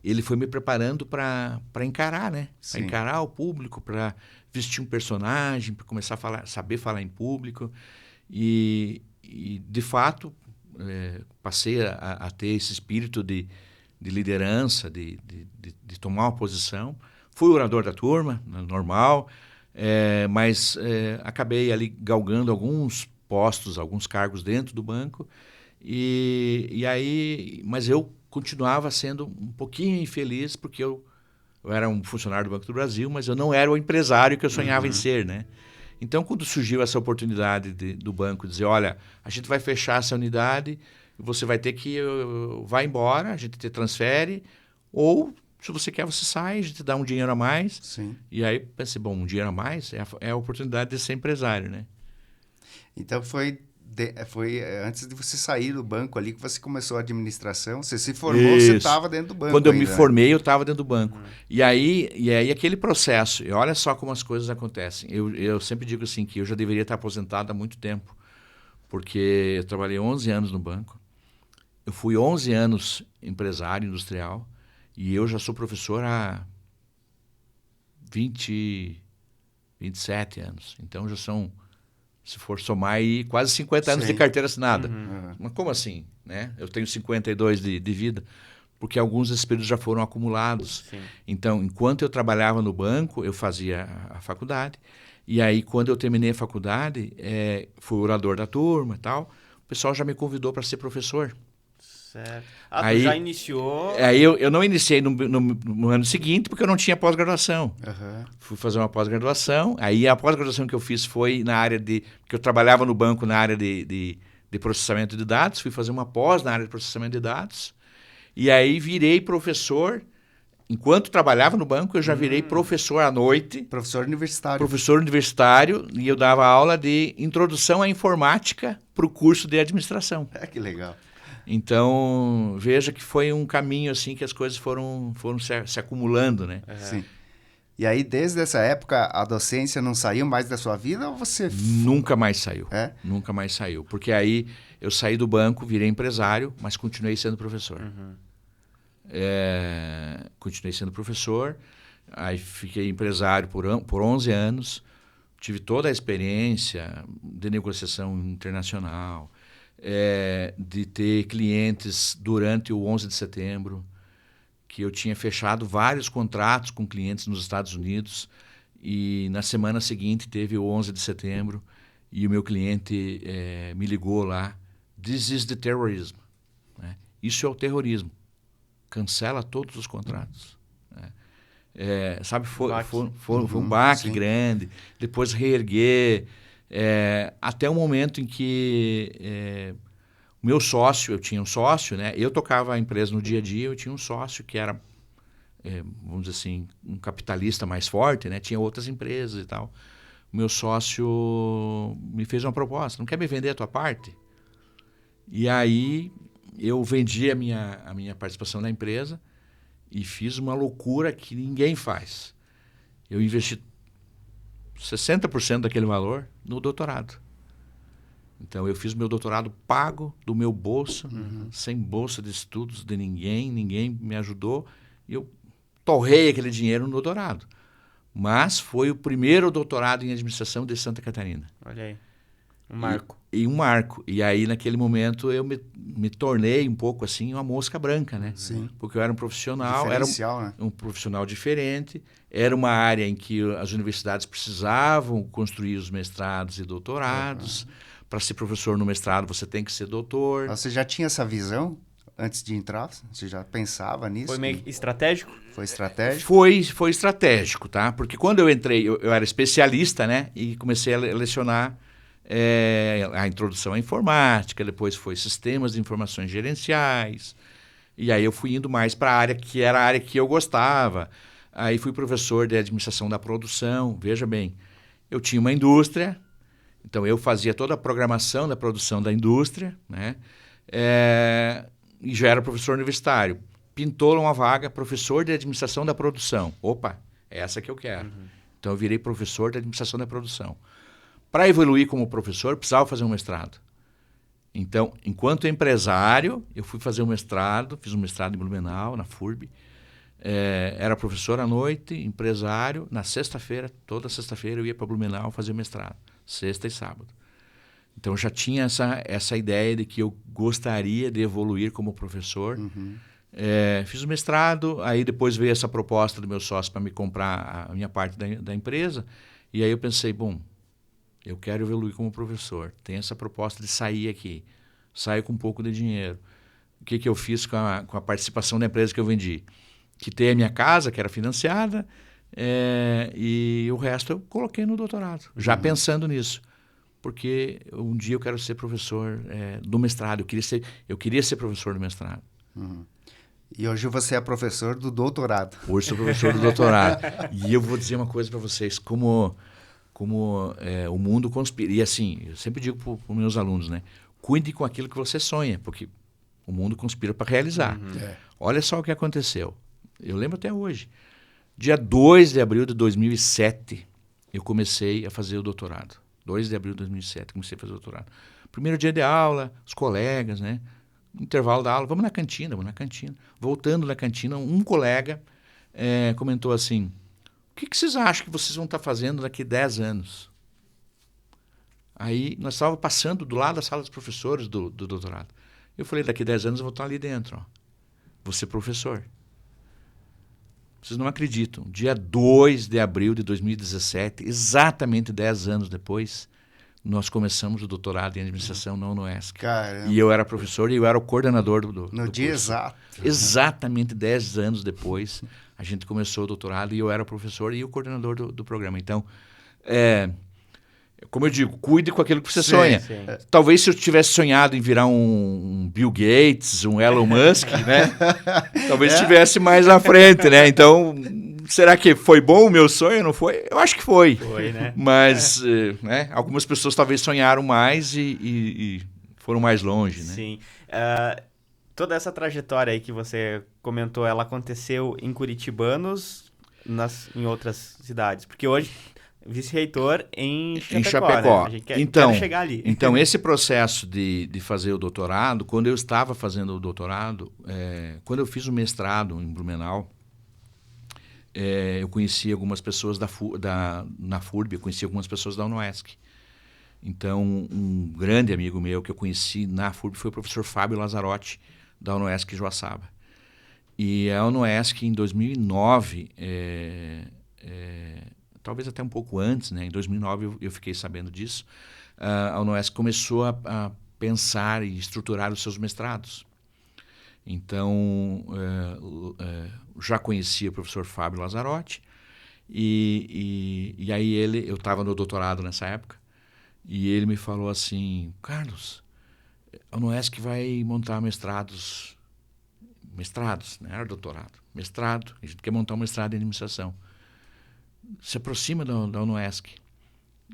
ele foi me preparando para encarar, né? Para encarar o público, para vestir um personagem, para começar a saber falar em público. E de fato, passei a ter esse espírito de liderança, de tomar uma posição. Fui orador da turma, normal, mas acabei ali galgando alguns postos, alguns cargos dentro do banco, mas eu continuava sendo um pouquinho infeliz, porque eu era um funcionário do Banco do Brasil, mas eu não era o empresário que eu sonhava em ser, né? Então, quando surgiu essa oportunidade do banco dizer, olha, a gente vai fechar essa unidade, você vai ter que vai embora, a gente te transfere, ou se você quer, você sai, a gente dá um dinheiro a mais.
Sim.
E aí pensei, bom, um dinheiro a mais é a oportunidade de ser empresário, né?
Então foi antes de você sair do banco ali que você começou a administração. Você se formou, você estava dentro do banco.
Quando eu
ainda,
me formei, eu estava dentro do banco. E aí aquele processo, e olha só como as coisas acontecem. Eu sempre digo assim que eu já deveria estar aposentado há muito tempo, porque eu trabalhei 11 anos no banco. Eu fui 11 anos empresário industrial e eu já sou professor há 27 anos. Então já são, se for somar aí, quase 50 anos de carteira assinada. Mas como assim? Né? Eu tenho 52 de vida, porque alguns desses períodos já foram acumulados.
Sim.
Então, enquanto eu trabalhava no banco, eu fazia a faculdade. E aí, quando eu terminei a faculdade, fui orador da turma e tal, o pessoal já me convidou para ser professor.
Certo.
Aí,
tu já iniciou...
Aí eu não iniciei no ano seguinte, porque eu não tinha pós-graduação. Fui fazer uma pós-graduação. Aí a pós-graduação que eu fiz foi na área porque eu trabalhava no banco na área de processamento de dados. Fui fazer uma pós na área de processamento de dados. E aí virei professor. Enquanto trabalhava no banco, eu já virei professor à noite.
Professor universitário.
Professor universitário. E eu dava aula de introdução à informática para o curso de administração.
Que legal.
Então, veja que foi um caminho assim que as coisas foram se acumulando, né?
Sim. E aí, desde essa época, a docência não saiu mais da sua vida ou você...
Nunca mais saiu. Nunca mais saiu. Porque aí eu saí do banco, virei empresário, mas continuei sendo professor. Continuei sendo professor, aí fiquei empresário por 11 anos, tive toda a experiência de negociação internacional, de ter clientes durante o 11 de setembro, que eu tinha fechado vários contratos com clientes nos Estados Unidos e na semana seguinte teve o 11 de setembro e o meu cliente me ligou lá, "This is the terrorism", né? Isso é o terrorismo, cancela todos os contratos, né? Sabe, foi um baque grande, depois reerguer, até o momento em que o meu sócio, eu tinha um sócio, né? Eu tocava a empresa no dia a dia, eu tinha um sócio que era, vamos dizer assim, um capitalista mais forte, né? Tinha outras empresas e tal. O meu sócio me fez uma proposta, não quer me vender a tua parte? E aí eu vendi a minha participação na empresa e fiz uma loucura que ninguém faz. Eu investi 60% daquele valor no doutorado. Então, eu fiz meu doutorado pago do meu bolso, sem bolsa de estudos de ninguém me ajudou, e eu torrei aquele dinheiro no doutorado. Mas foi o primeiro doutorado em administração de Santa Catarina.
Olha aí, um marco.
E um marco. E aí, naquele momento, eu me tornei um pouco assim uma mosca branca, né?
Sim.
Porque eu era um profissional,
Diferencial,
um profissional diferente, era uma área em que as universidades precisavam construir os mestrados e doutorados. Para ser professor no mestrado, você tem que ser doutor.
Você já tinha essa visão antes de entrar? Você já pensava nisso?
Foi meio estratégico?
Foi estratégico?
Foi estratégico, tá? Porque quando eu entrei, eu era especialista, né? E comecei a lecionar a introdução à informática, depois foi sistemas de informações gerenciais. E aí eu fui indo mais para a área que era a área que eu gostava. Aí fui professor de administração da produção. Veja bem, eu tinha uma indústria. Então, eu fazia toda a programação da produção da indústria, né? E já era professor universitário. Pintou uma vaga, professor de administração da produção. Opa, é essa que eu quero. Então, eu virei professor de administração da produção. Para evoluir como professor, precisava fazer um mestrado. Então, enquanto empresário, eu fui fazer um mestrado, fiz um mestrado em Blumenau, na FURB. Era professor à noite, empresário. Na sexta-feira, toda sexta-feira, eu ia para Blumenau fazer o mestrado. Sexta e sábado. Então, já tinha essa ideia de que eu gostaria de evoluir como professor. Fiz o mestrado, aí depois veio essa proposta do meu sócio para me comprar a minha parte da empresa. E aí eu pensei, bom, eu quero evoluir como professor. Tem essa proposta de sair aqui. Saio com um pouco de dinheiro. O que eu fiz com a participação da empresa que eu vendi? Quitei a minha casa, que era financiada, e o resto eu coloquei no doutorado, já pensando nisso. Porque um dia eu quero ser professor do mestrado, eu queria ser professor do mestrado.
E hoje você é professor do doutorado.
Hoje sou professor do doutorado. E eu vou dizer uma coisa para vocês, como o mundo conspira. E assim, eu sempre digo para os meus alunos, né? Cuide com aquilo que você sonha, porque o mundo conspira para realizar. Olha só o que aconteceu. Eu lembro até hoje. Dia 2 de abril de 2007, eu comecei a fazer o doutorado. 2 de abril de 2007, comecei a fazer o doutorado. Primeiro dia de aula, os colegas, né? No intervalo da aula, vamos na cantina. Voltando na cantina, um colega comentou assim, o que vocês acham que vocês vão estar fazendo daqui 10 anos? Aí, nós estávamos passando do lado da sala dos professores do doutorado. Eu falei, daqui 10 anos eu vou estar ali dentro, ó. Vou ser professor. Vocês não acreditam. Dia 2 de abril de 2017, exatamente 10 anos depois, nós começamos o doutorado em administração na UNOESC.
Caramba.
E eu era professor e eu era o coordenador do
No dia
curso.
exato.
Exatamente 10 anos depois, a gente começou o doutorado e eu era o professor e o coordenador do programa. Então, como eu digo, cuide com aquilo que você sonha.
Sim.
Talvez se eu tivesse sonhado em virar um Bill Gates, um Elon Musk, né? Talvez estivesse mais à frente, né? Então, será que foi bom o meu sonho? Não foi? Eu acho que foi.
Foi, né?
Mas né? Algumas pessoas talvez sonharam mais e foram mais longe, né?
Sim. Toda essa trajetória aí que você comentou, ela aconteceu em curitibanos, em outras cidades? Porque hoje... Vice-reitor em Chapecó. Né? A gente quer chegar ali.
Então, esse processo de fazer o doutorado, quando eu estava fazendo o doutorado, quando eu fiz o mestrado em Blumenau, eu conheci algumas pessoas na FURB, eu conheci algumas pessoas da UNOESC. Então, um grande amigo meu que eu conheci na FURB foi o professor Fábio Lazzarotti, da UNOESC Joaçaba. E a UNOESC, em 2009... talvez até um pouco antes, né? Em 2009 eu fiquei sabendo disso, a UNOESC começou a pensar e estruturar os seus mestrados. Então, já conhecia o professor Fábio Lazzarotti, e aí eu estava no doutorado nessa época, e ele me falou assim, Carlos, a UNOESC vai montar mestrados, não era doutorado, mestrado, a gente quer montar um mestrado em administração. Se aproxima da UNOESC.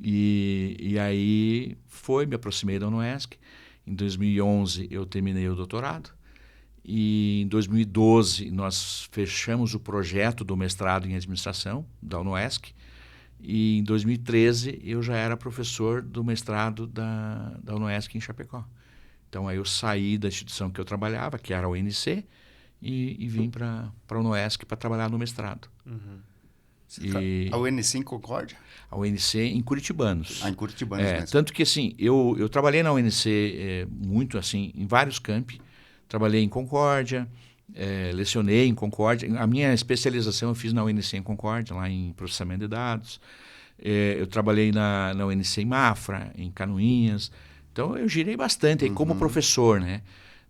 E aí me aproximei da UNOESC. Em 2011 eu terminei o doutorado. E em 2012 nós fechamos o projeto do mestrado em administração da UNOESC. E em 2013 eu já era professor do mestrado da UNOESC em Chapecó. Então aí eu saí da instituição que eu trabalhava, que era a UNC, e vim para a UNOESC para trabalhar no mestrado.
A UNC em Concórdia?
A UNC em Curitibanos.
Em Curitibanos mesmo.
Tanto que assim, eu trabalhei na UNC muito assim, em vários campi. Trabalhei em Concórdia, lecionei em Concórdia. A minha especialização eu fiz na UNC em Concórdia, lá em processamento de dados. Eu trabalhei na UNC em Mafra, em Canoinhas. Então eu girei bastante aí como professor, né?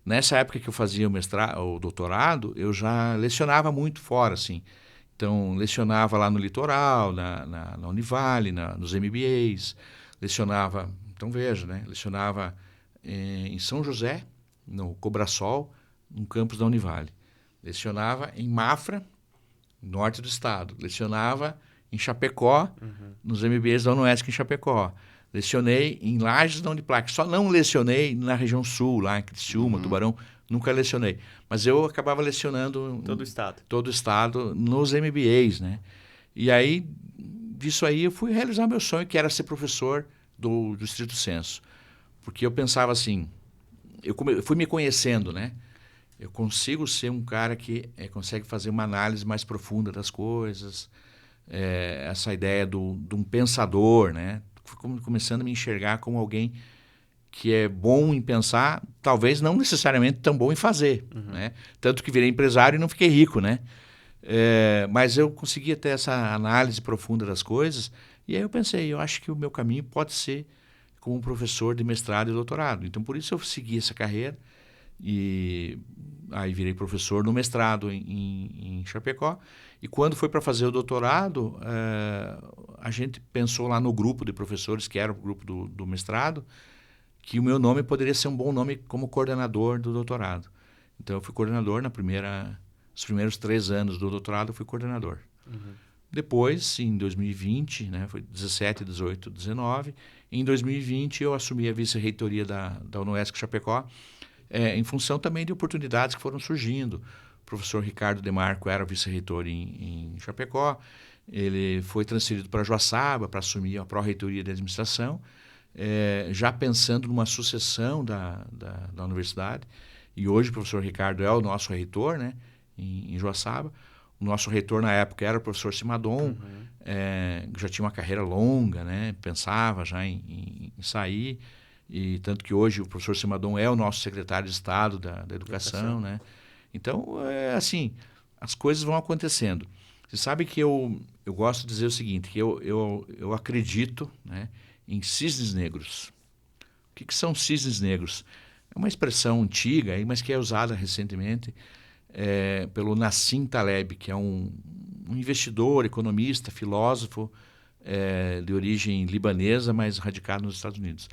Nessa época que eu fazia o doutorado, eu já lecionava muito fora, assim. Então, lecionava lá no litoral, na Univale, nos MBAs. Lecionava, então veja, né? Lecionava em São José, no Cobrasol, no campus da Univale. Lecionava em Mafra, norte do estado. Lecionava em Chapecó, nos MBAs da UNOESC em Chapecó. Lecionei em Lages da Uniplac. Só não lecionei na região sul, lá em Criciúma, Tubarão. Nunca lecionei. Mas eu acabava lecionando...
Todo o estado.
Todo o estado, nos MBAs, né? E aí, disso aí, eu fui realizar meu sonho, que era ser professor do Estrito Senso. Porque eu pensava assim... Eu fui me conhecendo, né? Eu consigo ser um cara que consegue fazer uma análise mais profunda das coisas. Essa ideia de um pensador, né? Fui começando a me enxergar como alguém que é bom em pensar, talvez não necessariamente tão bom em fazer, né? Tanto que virei empresário e não fiquei rico, né? Mas eu conseguia ter essa análise profunda das coisas, e aí eu pensei, eu acho que o meu caminho pode ser como professor de mestrado e doutorado. Então, por isso eu segui essa carreira, e aí virei professor no mestrado em Chapecó. E quando foi para fazer o doutorado, a gente pensou lá no grupo de professores, que era o grupo do mestrado, que o meu nome poderia ser um bom nome como coordenador do doutorado. Então eu fui coordenador os primeiros 3 anos do doutorado, eu fui coordenador. Depois, em 2020, né, foi 17, 18, 19, em 2020 eu assumi a vice-reitoria da UNOESC Chapecó, em função também de oportunidades que foram surgindo. O professor Ricardo Demarco era vice-reitor em Chapecó, ele foi transferido para Joaçaba para assumir a pró-reitoria de administração, já pensando numa sucessão da universidade. E hoje o professor Ricardo é o nosso reitor, né, em Joaçaba. O nosso reitor na época era o professor Simadon, já tinha uma carreira longa, né, pensava já em sair. E tanto que hoje o professor Simadon é o nosso secretário de Estado da Educação, né? Então, assim, as coisas vão acontecendo. Você sabe que eu gosto de dizer o seguinte, que eu acredito, né, em cisnes negros. O que são cisnes negros? É uma expressão antiga, mas que é usada recentemente pelo Nassim Taleb, que é um investidor, economista, filósofo de origem libanesa, mas radicado nos Estados Unidos.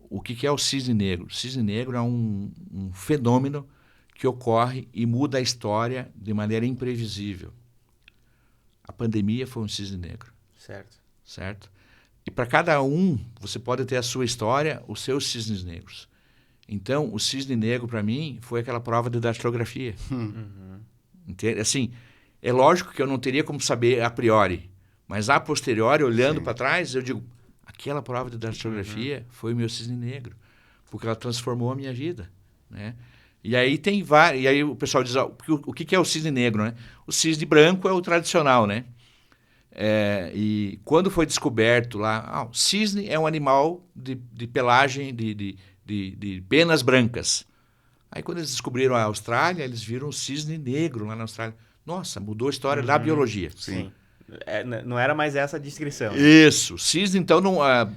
O que é o cisne negro? O cisne negro é um fenômeno que ocorre e muda a história de maneira imprevisível. A pandemia foi um cisne negro. Certo? E para cada um, você pode ter a sua história, os seus cisnes negros. Então, o cisne negro, para mim, foi aquela prova de datilografia. Entende? Assim, é lógico que eu não teria como saber a priori, mas a posteriori, olhando para trás, eu digo... Aquela prova de datilografia foi o meu cisne negro, porque ela transformou a minha vida, né? E aí tem vários, e aí o pessoal diz, o que é o cisne negro, né? O cisne branco é o tradicional, né? E quando foi descoberto lá, o cisne é um animal de pelagem, de penas brancas. Aí quando eles descobriram a Austrália, eles viram o cisne negro lá na Austrália. Nossa, mudou a história da biologia.
Sim.
Não era mais essa a descrição.
Isso. Cisne, então,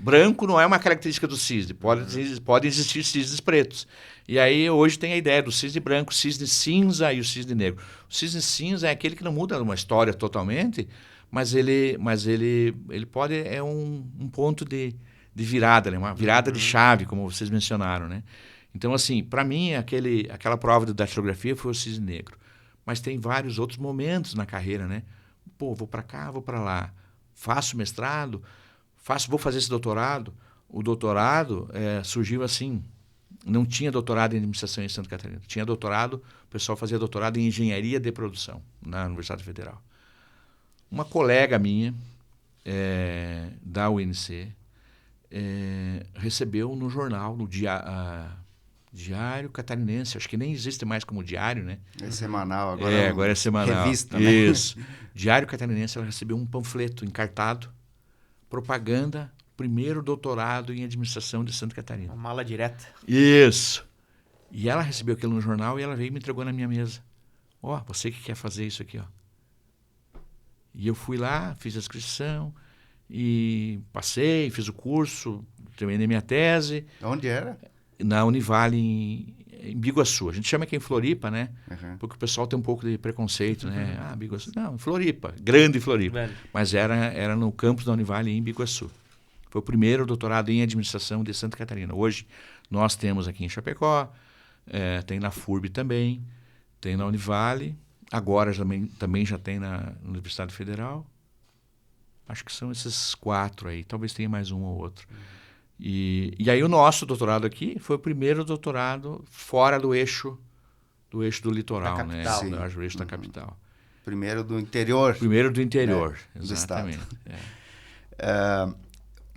branco não é uma característica do cisne. Podem existir cisnes pretos. E aí, hoje tem a ideia do cisne branco, cisne cinza e o cisne negro. O cisne cinza é aquele que não muda uma história totalmente, mas ele pode... É um ponto de virada, né? Uma virada de chave, como vocês mencionaram, né? Então, assim, para mim, aquela prova de datilografia foi o cisne negro. Mas tem vários outros momentos na carreira, né? Pô, vou para cá, vou para lá. Faço mestrado, vou fazer esse doutorado. O doutorado surgiu assim, não tinha doutorado em administração em Santa Catarina. Tinha doutorado, o pessoal fazia doutorado em engenharia de produção na Universidade Federal. Uma colega minha, da UNC recebeu no jornal, no Diário Catarinense, acho que nem existe mais como diário, né?
É semanal agora.
Agora é semanal.
Revista, né?
Isso. Diário Catarinense, ela recebeu um panfleto encartado, propaganda, primeiro doutorado em administração de Santa Catarina.
Uma mala direta.
Isso. E ela recebeu aquilo no jornal e ela veio e me entregou na minha mesa. Ó, você que quer fazer isso aqui, ó. E eu fui lá, fiz a inscrição e passei, fiz o curso, terminei minha tese.
Onde era?
Na Univale, em Biguaçu. A gente chama aqui em Floripa, né?
Uhum.
Porque o pessoal tem um pouco de preconceito, né? Ah, Biguaçu. Não, em Floripa. Grande Floripa.
Velho.
Mas era no campus da Univale, em Biguaçu. Foi o primeiro doutorado em administração de Santa Catarina. Hoje, nós temos aqui em Chapecó, tem na FURB também, tem na Univale, agora também já tem na Universidade Federal. Acho que são esses 4 aí, talvez tenha mais um ou outro. E aí o nosso doutorado aqui foi o primeiro doutorado fora do eixo do litoral,
da
né?
capital.
Do eixo da capital.
Primeiro do interior.
Primeiro do interior,
do
exatamente.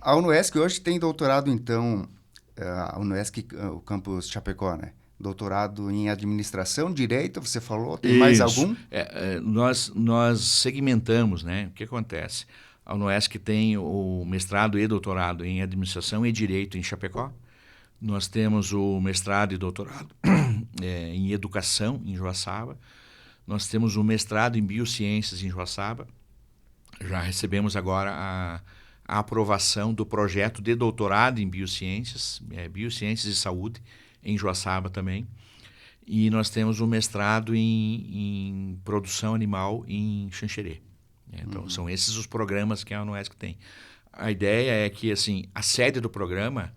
A UNOESC hoje tem doutorado, então, a UNOESC, o campus Chapecó, né? Doutorado em administração, direito, você falou? Tem mais algum?
Nós segmentamos, né? O que acontece? A UNOESC tem o mestrado e doutorado em administração e direito em Chapecó. Nós temos o mestrado e doutorado em educação em Joaçaba. Nós temos o mestrado em biociências em Joaçaba. Já recebemos agora a aprovação do projeto de doutorado em biociências, biociências e saúde, em Joaçaba também. E nós temos o mestrado em produção animal em Xanxerê. Então, são esses os programas que a UNOESC tem. A ideia é que, assim, a sede do programa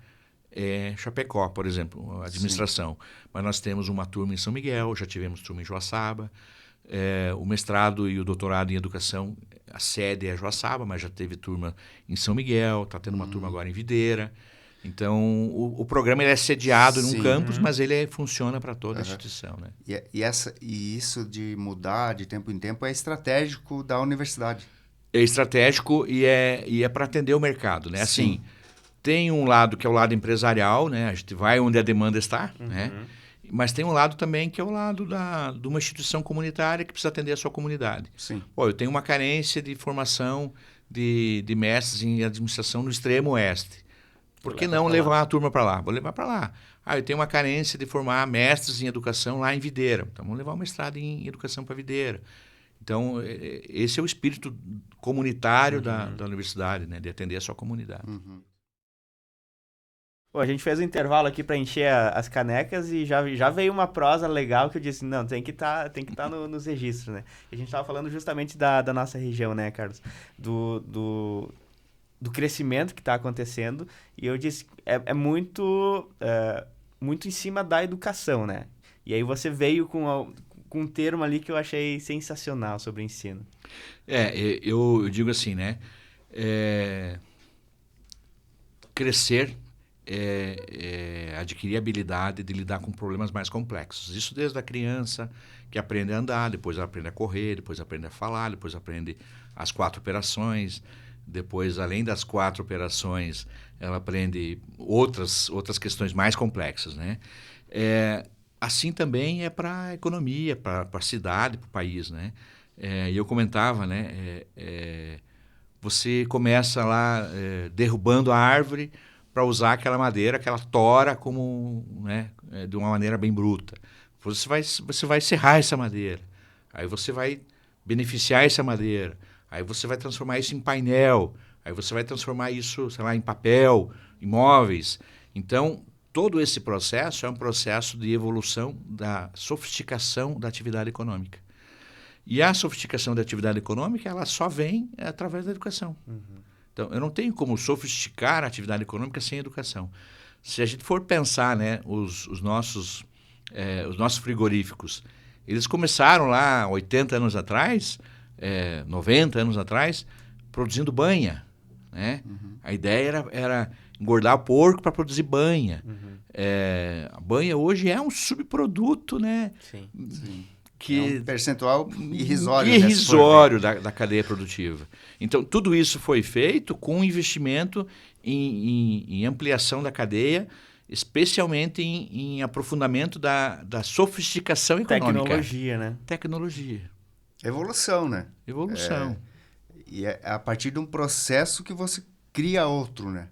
é Chapecó, por exemplo, a administração. Sim. Mas nós temos uma turma em São Miguel, já tivemos turma em Joaçaba. O mestrado e o doutorado em educação, a sede é Joaçaba, mas já teve turma em São Miguel, está tendo uma turma agora em Videira. Então, o programa ele é sediado em um campus, mas ele funciona para toda a instituição. Né?
E isso de mudar de tempo em tempo é estratégico da universidade?
É estratégico e é para atender o mercado. Né? Assim, tem um lado que é o lado empresarial, né? A gente vai onde a demanda está, né? Mas tem um lado também que é o lado de uma instituição comunitária que precisa atender a sua comunidade.
Sim.
Pô, eu tenho uma carência de formação de mestres em administração no extremo oeste. Por que não levar a turma para lá? Vou levar para lá. Eu tenho uma carência de formar mestres em educação lá em Videira. Então, vamos levar o mestrado em educação para Videira. Então, esse é o espírito comunitário da universidade, né? De atender a sua comunidade.
Pô, a gente fez um intervalo aqui para encher as canecas e já veio uma prosa legal que eu disse, não, tem que tá nos registros, né? E a gente estava falando justamente da nossa região, né, Carlos? Do crescimento que está acontecendo, e eu disse, é muito em cima da educação, né? E aí você veio com um termo ali que eu achei sensacional sobre o ensino.
Eu digo assim, né? Crescer adquirir a habilidade de lidar com problemas mais complexos. Isso desde a criança, que aprende a andar, depois aprende a correr, depois aprende a falar, depois aprende as 4 operações. Depois, além das 4 operações, ela aprende outras questões mais complexas, né? Assim também é para a economia, para a cidade, para o país, né? E eu comentava, né? Você começa lá derrubando a árvore para usar aquela madeira, aquela tora, como, né? De uma maneira bem bruta. Você vai serrar essa madeira, aí você vai beneficiar essa madeira. Aí você vai transformar isso em painel, aí você vai transformar isso, sei lá, em papel, em móveis. Então, todo esse processo é um processo de evolução da sofisticação da atividade econômica. E a sofisticação da atividade econômica, ela só vem através da educação. Então, eu não tenho como sofisticar a atividade econômica sem educação. Se a gente for pensar, né, os nossos frigoríficos, eles começaram lá 80 anos atrás, 90 anos atrás, produzindo banha, né? A ideia era engordar o porco para produzir banha. A banha hoje é um subproduto, né?
Sim.
que
é um percentual irrisório. né,
irrisório da cadeia produtiva. Então, tudo isso foi feito com investimento em ampliação da cadeia, especialmente em aprofundamento da sofisticação econômica.
Tecnologia, né?
Tecnologia.
Evolução, né?
Evolução.
E é a partir de um processo que você cria outro, né?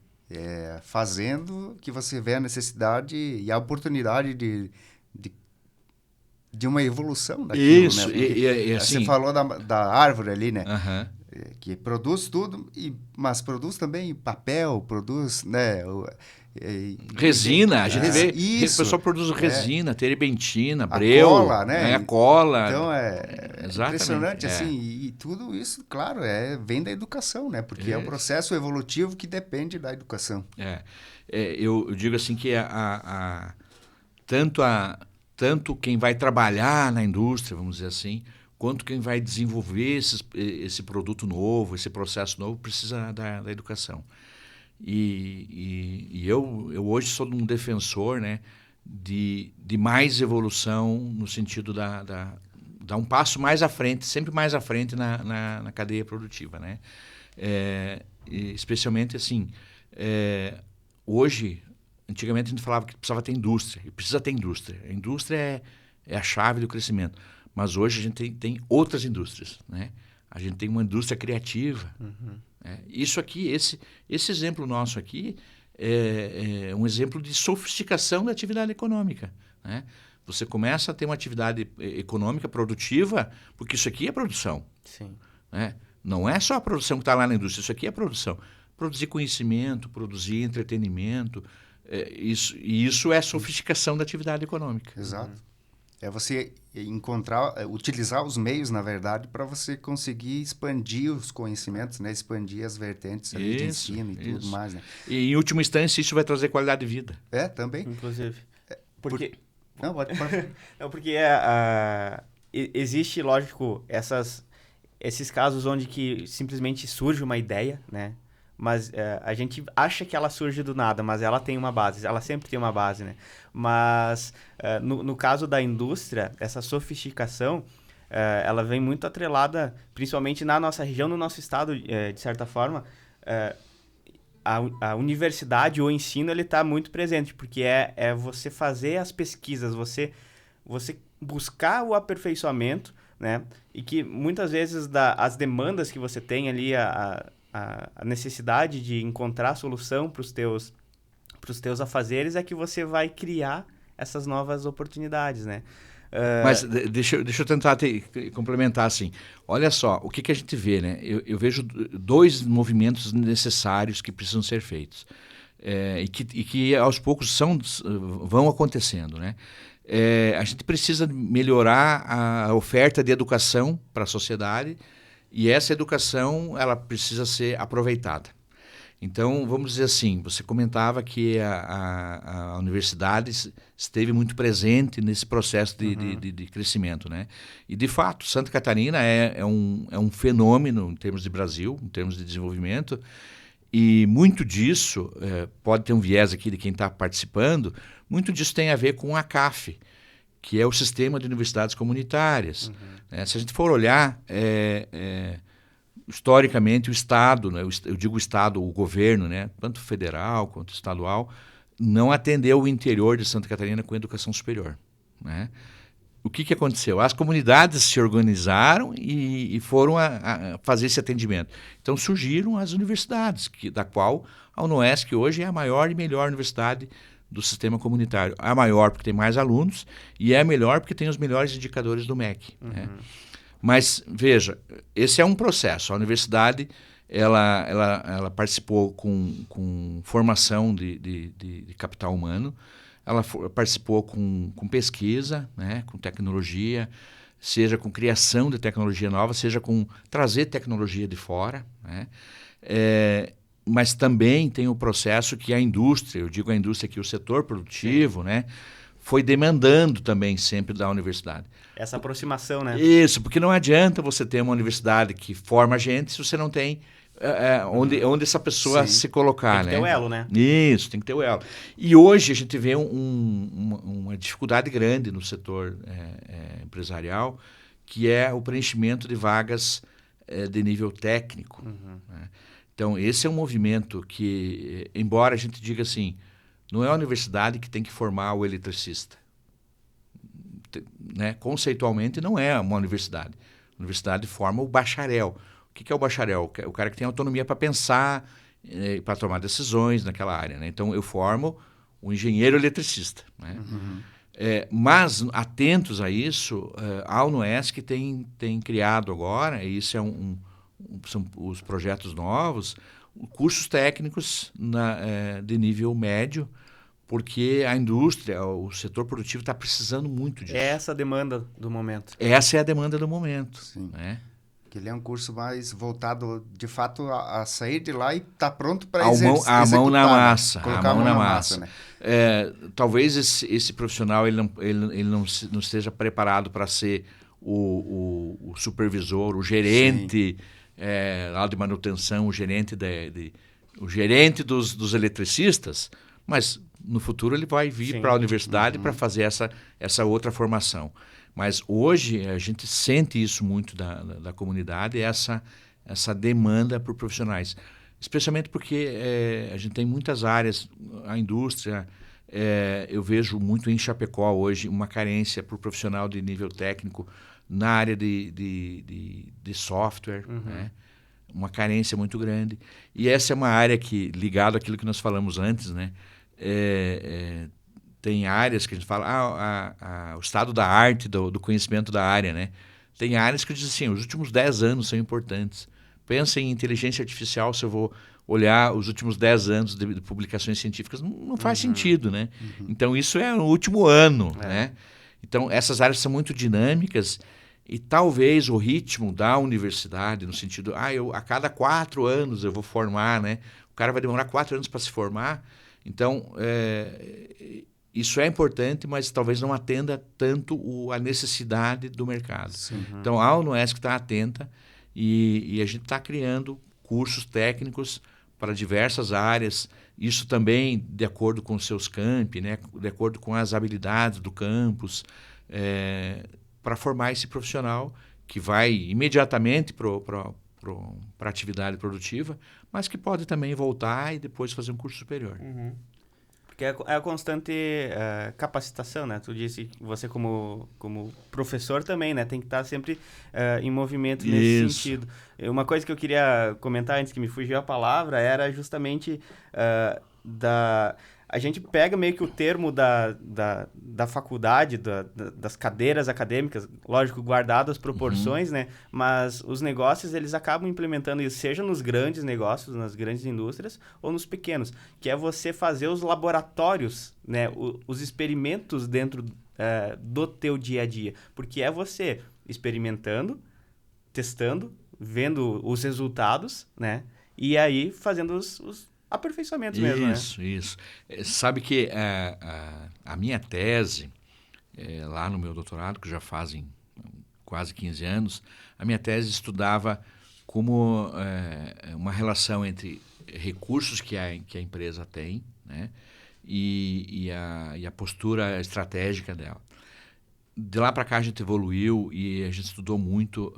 Fazendo que você vê a necessidade e a oportunidade de uma evolução daquilo,
Isso,
né?
e assim...
Você falou da árvore ali, né?
Aham.
Que produz tudo, mas produz também papel, produz, né?
Resina, a gente vê,
isso,
o pessoal produz resina, terebentina, breu,
cola, né?
A cola.
Então
Exatamente,
impressionante, assim, e tudo isso, claro, vem da educação, né? Porque é um processo evolutivo que depende da educação.
Eu digo assim que tanto quem vai trabalhar na indústria, vamos dizer assim, quanto quem vai desenvolver esse produto novo, esse processo novo, precisa da educação. E eu hoje sou um defensor, né, de mais evolução no sentido dar um passo mais à frente, sempre mais à frente na cadeia produtiva, né? Especialmente assim, hoje, antigamente a gente falava que precisava ter indústria, e precisa ter indústria. A indústria é a chave do crescimento, mas hoje a gente tem outras indústrias, né? A gente tem uma indústria criativa. Isso aqui, esse exemplo nosso aqui é um exemplo de sofisticação da atividade econômica, né? Você começa a ter uma atividade econômica produtiva, porque isso aqui é produção.
Sim.
Né? Não é só a produção que está lá na indústria, isso aqui é produção. Produzir conhecimento, produzir entretenimento, isso é sofisticação da atividade econômica.
Exato. É você utilizar os meios, na verdade, para você conseguir expandir os conhecimentos, né? Expandir as vertentes ali de ensino e tudo mais, né?
E, em última instância, isso vai trazer qualidade de vida.
Também.
Inclusive. Porque...
Não, pode.
Não, porque existe, lógico, esses casos onde que simplesmente surge uma ideia, né? Mas a gente acha que ela surge do nada, mas ela tem uma base, ela sempre tem uma base, né? Mas no caso da indústria, essa sofisticação, ela vem muito atrelada, principalmente na nossa região, no nosso estado, de certa forma, a universidade ou o ensino, ele está muito presente, porque é você fazer as pesquisas, você buscar o aperfeiçoamento, né? E que muitas vezes as demandas que você tem ali, a necessidade de encontrar solução para os teus afazeres é que você vai criar essas novas oportunidades, né?
Mas deixa eu tentar complementar assim. Olha só, o que a gente vê, né? Eu vejo dois movimentos necessários que precisam ser feitos e que aos poucos vão acontecendo, né? A gente precisa melhorar a oferta de educação para a sociedade e essa educação ela precisa ser aproveitada. Então, vamos dizer assim, você comentava que a universidade esteve muito presente nesse processo de crescimento, né? E, de fato, Santa Catarina é um fenômeno em termos de Brasil, em termos de desenvolvimento, e muito disso, pode ter um viés aqui de quem está participando, muito disso tem a ver com a CAF, que é o Sistema de Universidades Comunitárias. Se a gente for olhar... historicamente o Estado, né, eu digo o Estado, o governo, né, tanto federal quanto estadual, não atendeu o interior de Santa Catarina com educação superior, né? O que aconteceu? As comunidades se organizaram e foram a fazer esse atendimento. Então surgiram as universidades, da qual a UNOESC hoje é a maior e melhor universidade do sistema comunitário. A maior porque tem mais alunos e é a melhor porque tem os melhores indicadores do MEC, né? Mas, veja, esse é um processo. A universidade ela participou com formação de capital humano, ela participou com pesquisa, né, com tecnologia, seja com criação de tecnologia nova, seja com trazer tecnologia de fora, né? Mas também tem o processo que a indústria, eu digo a indústria aqui, o setor produtivo, né, foi demandando também sempre da universidade.
Essa aproximação, né?
Isso, porque não adianta você ter uma universidade que forma gente se você não tem onde essa pessoa se colocar.
Tem que ter o elo, né?
Isso, tem que ter o elo. E hoje a gente vê uma dificuldade grande no setor empresarial, que é o preenchimento de vagas de nível técnico. Né? Então, esse é um movimento que, embora a gente diga assim, não é a universidade que tem que formar o eletricista. Né? Conceitualmente, não é uma universidade. A universidade forma o bacharel. O que é o bacharel? O cara que tem autonomia para pensar, para tomar decisões naquela área. Né? Então, eu formo o engenheiro eletricista. Né? Mas, atentos a isso, a UNOESC tem criado agora, e isso são os projetos novos, cursos técnicos de nível médio, porque a indústria, o setor produtivo está precisando muito disso.
É essa a demanda do momento.
Essa é a demanda do momento.
Sim.
Né?
Que ele é um curso mais voltado, de fato, a sair de lá e estar pronto para executar.
A mão na massa.
Colocar a mão na massa.
Né? Talvez esse profissional ele não esteja preparado para ser o supervisor, o gerente lá de manutenção, o gerente, o gerente dos eletricistas, mas no futuro ele vai vir para a universidade para fazer essa outra formação. Mas hoje a gente sente isso muito da comunidade, essa demanda por profissionais. Especialmente porque a gente tem muitas áreas, a indústria, eu vejo muito em Chapecó hoje uma carência por profissional de nível técnico na área de software, né? Uma carência muito grande. E essa é uma área que, ligado àquilo que nós falamos antes, né? Tem áreas que a gente fala, o estado da arte, do conhecimento da área, né? Tem áreas que dizem assim, os últimos 10 anos são importantes. Pensa em inteligência artificial, se eu vou olhar os últimos 10 anos de publicações científicas, não faz sentido, né? Então, isso é no último ano, né? Então, essas áreas são muito dinâmicas e talvez o ritmo da universidade, no sentido, a cada 4 anos eu vou formar, né? O cara vai demorar 4 anos para se formar. Então, isso é importante, mas talvez não atenda tanto a necessidade do mercado. Então, a UNOESC está atenta e a gente está criando cursos técnicos para diversas áreas, isso também de acordo com os seus campi, né? De acordo com as habilidades do campus, para formar esse profissional que vai imediatamente para a atividade produtiva, mas que pode também voltar e depois fazer um curso superior.
Porque é a constante capacitação, né? Tu disse que você como professor também, né? Tem que estar sempre em movimento nesse sentido. Uma coisa que eu queria comentar antes que me fugiu a palavra era justamente a gente pega meio que o termo da faculdade, das cadeiras acadêmicas, lógico, guardado as proporções, né? Mas os negócios, eles acabam implementando isso, seja nos grandes negócios, nas grandes indústrias, ou nos pequenos, que é você fazer os laboratórios, né? Os experimentos dentro do teu dia a dia. Porque é você experimentando, testando, vendo os resultados, né? E aí fazendo os aperfeiçoamentos mesmo, né?
Isso. Sabe que a minha tese, lá no meu doutorado, que já fazem quase 15 anos, a minha tese estudava como uma relação entre recursos que a empresa tem, né, e a postura estratégica dela. De lá para cá a gente evoluiu e a gente estudou muito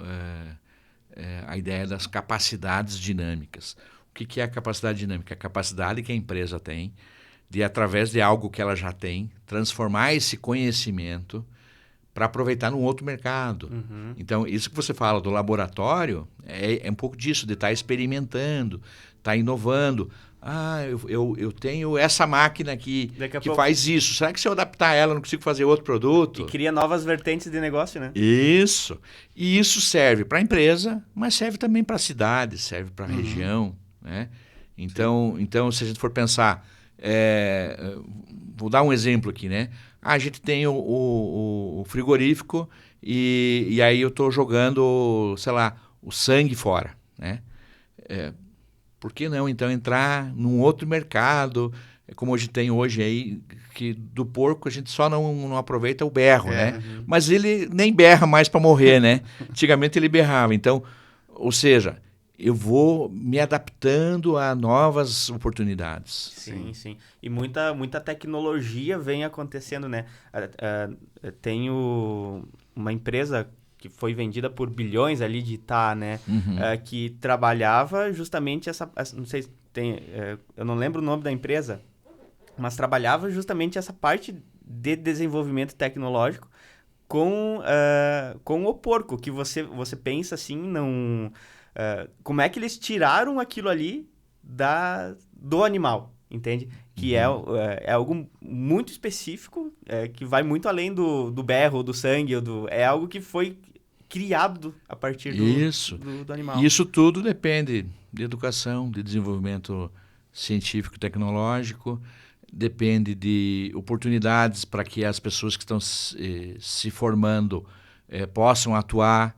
a ideia das capacidades dinâmicas. O que é a capacidade dinâmica? A capacidade que a empresa tem de, através de algo que ela já tem, transformar esse conhecimento para aproveitar num outro mercado. Então, isso que você fala do laboratório é um pouco disso, de estar experimentando, estar inovando. Eu tenho essa máquina aqui que faz isso. Será que se eu adaptar ela, eu não consigo fazer outro produto?
E cria novas vertentes de negócio, né?
Isso. E isso serve para a empresa, mas serve também para a cidade, serve para a região. Né? Então, se a gente for pensar, vou dar um exemplo aqui, né? A gente tem o frigorífico e aí eu estou jogando, sei lá, o sangue fora, né? Por que não, então, entrar num outro mercado, como a gente tem hoje aí, que do porco a gente só não aproveita o berro, né? Mas ele nem berra mais para morrer, né? Antigamente ele berrava. Então, ou seja, eu vou me adaptando a novas oportunidades.
Sim. E muita tecnologia vem acontecendo, né? Tenho uma empresa que foi vendida por bilhões ali de Itá, né? Que trabalhava justamente não sei se tem... eu não lembro o nome da empresa, mas trabalhava justamente essa parte de desenvolvimento tecnológico com o porco, que você pensa assim, não... como é que eles tiraram aquilo ali do animal, entende? Que é algo muito específico, que vai muito além do berro, do sangue, é algo que foi criado a partir do animal.
E isso tudo depende de educação, de desenvolvimento científico e tecnológico, depende de oportunidades para que as pessoas que estão se formando possam atuar.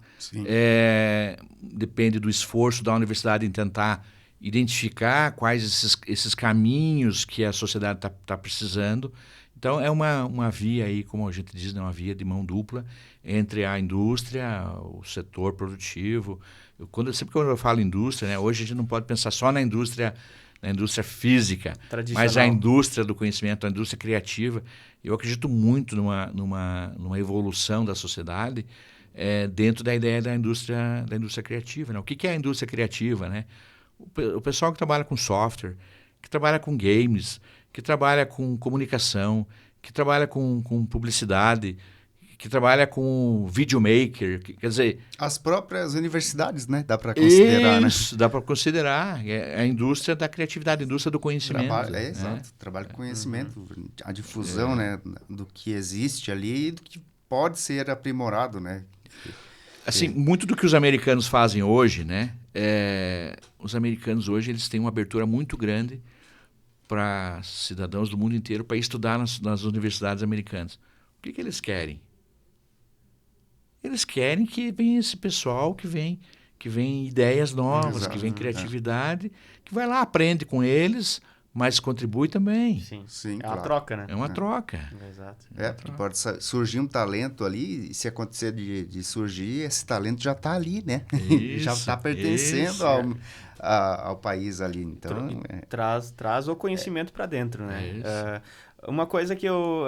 Depende do esforço da universidade em tentar identificar quais esses caminhos que a sociedade está precisando. Então, é uma via aí, como a gente diz, uma via de mão dupla entre a indústria, o setor produtivo. Sempre que eu falo indústria, né, hoje a gente não pode pensar só na indústria física, mas a indústria do conhecimento, a indústria criativa. Eu acredito muito numa evolução da sociedade dentro da ideia da indústria criativa. Né? O que é a indústria criativa? Né? O pessoal que trabalha com software, que trabalha com games, que trabalha com comunicação, que trabalha com publicidade, que trabalha com videomaker, quer dizer...
As próprias universidades, né? Dá para considerar,
isso, dá para considerar. É a indústria da criatividade, a indústria do conhecimento.
Exato. Trabalho com conhecimento, a difusão né, do que existe ali e do que pode ser aprimorado, né?
Assim, muito do que os americanos fazem hoje, né? Os americanos hoje eles têm uma abertura muito grande para cidadãos do mundo inteiro para estudar nas universidades americanas. O que eles querem? Eles querem que venha esse pessoal que vem ideias novas, que vem criatividade, que vai lá, aprende com eles, mas contribui também.
Sim, é uma troca, né?
É uma troca.
Exato.
Porque pode surgir um talento ali, e se acontecer de surgir, esse talento já está ali, né? Já está pertencendo ao país ali. Então,
traz o conhecimento para dentro, né? Uma coisa que eu...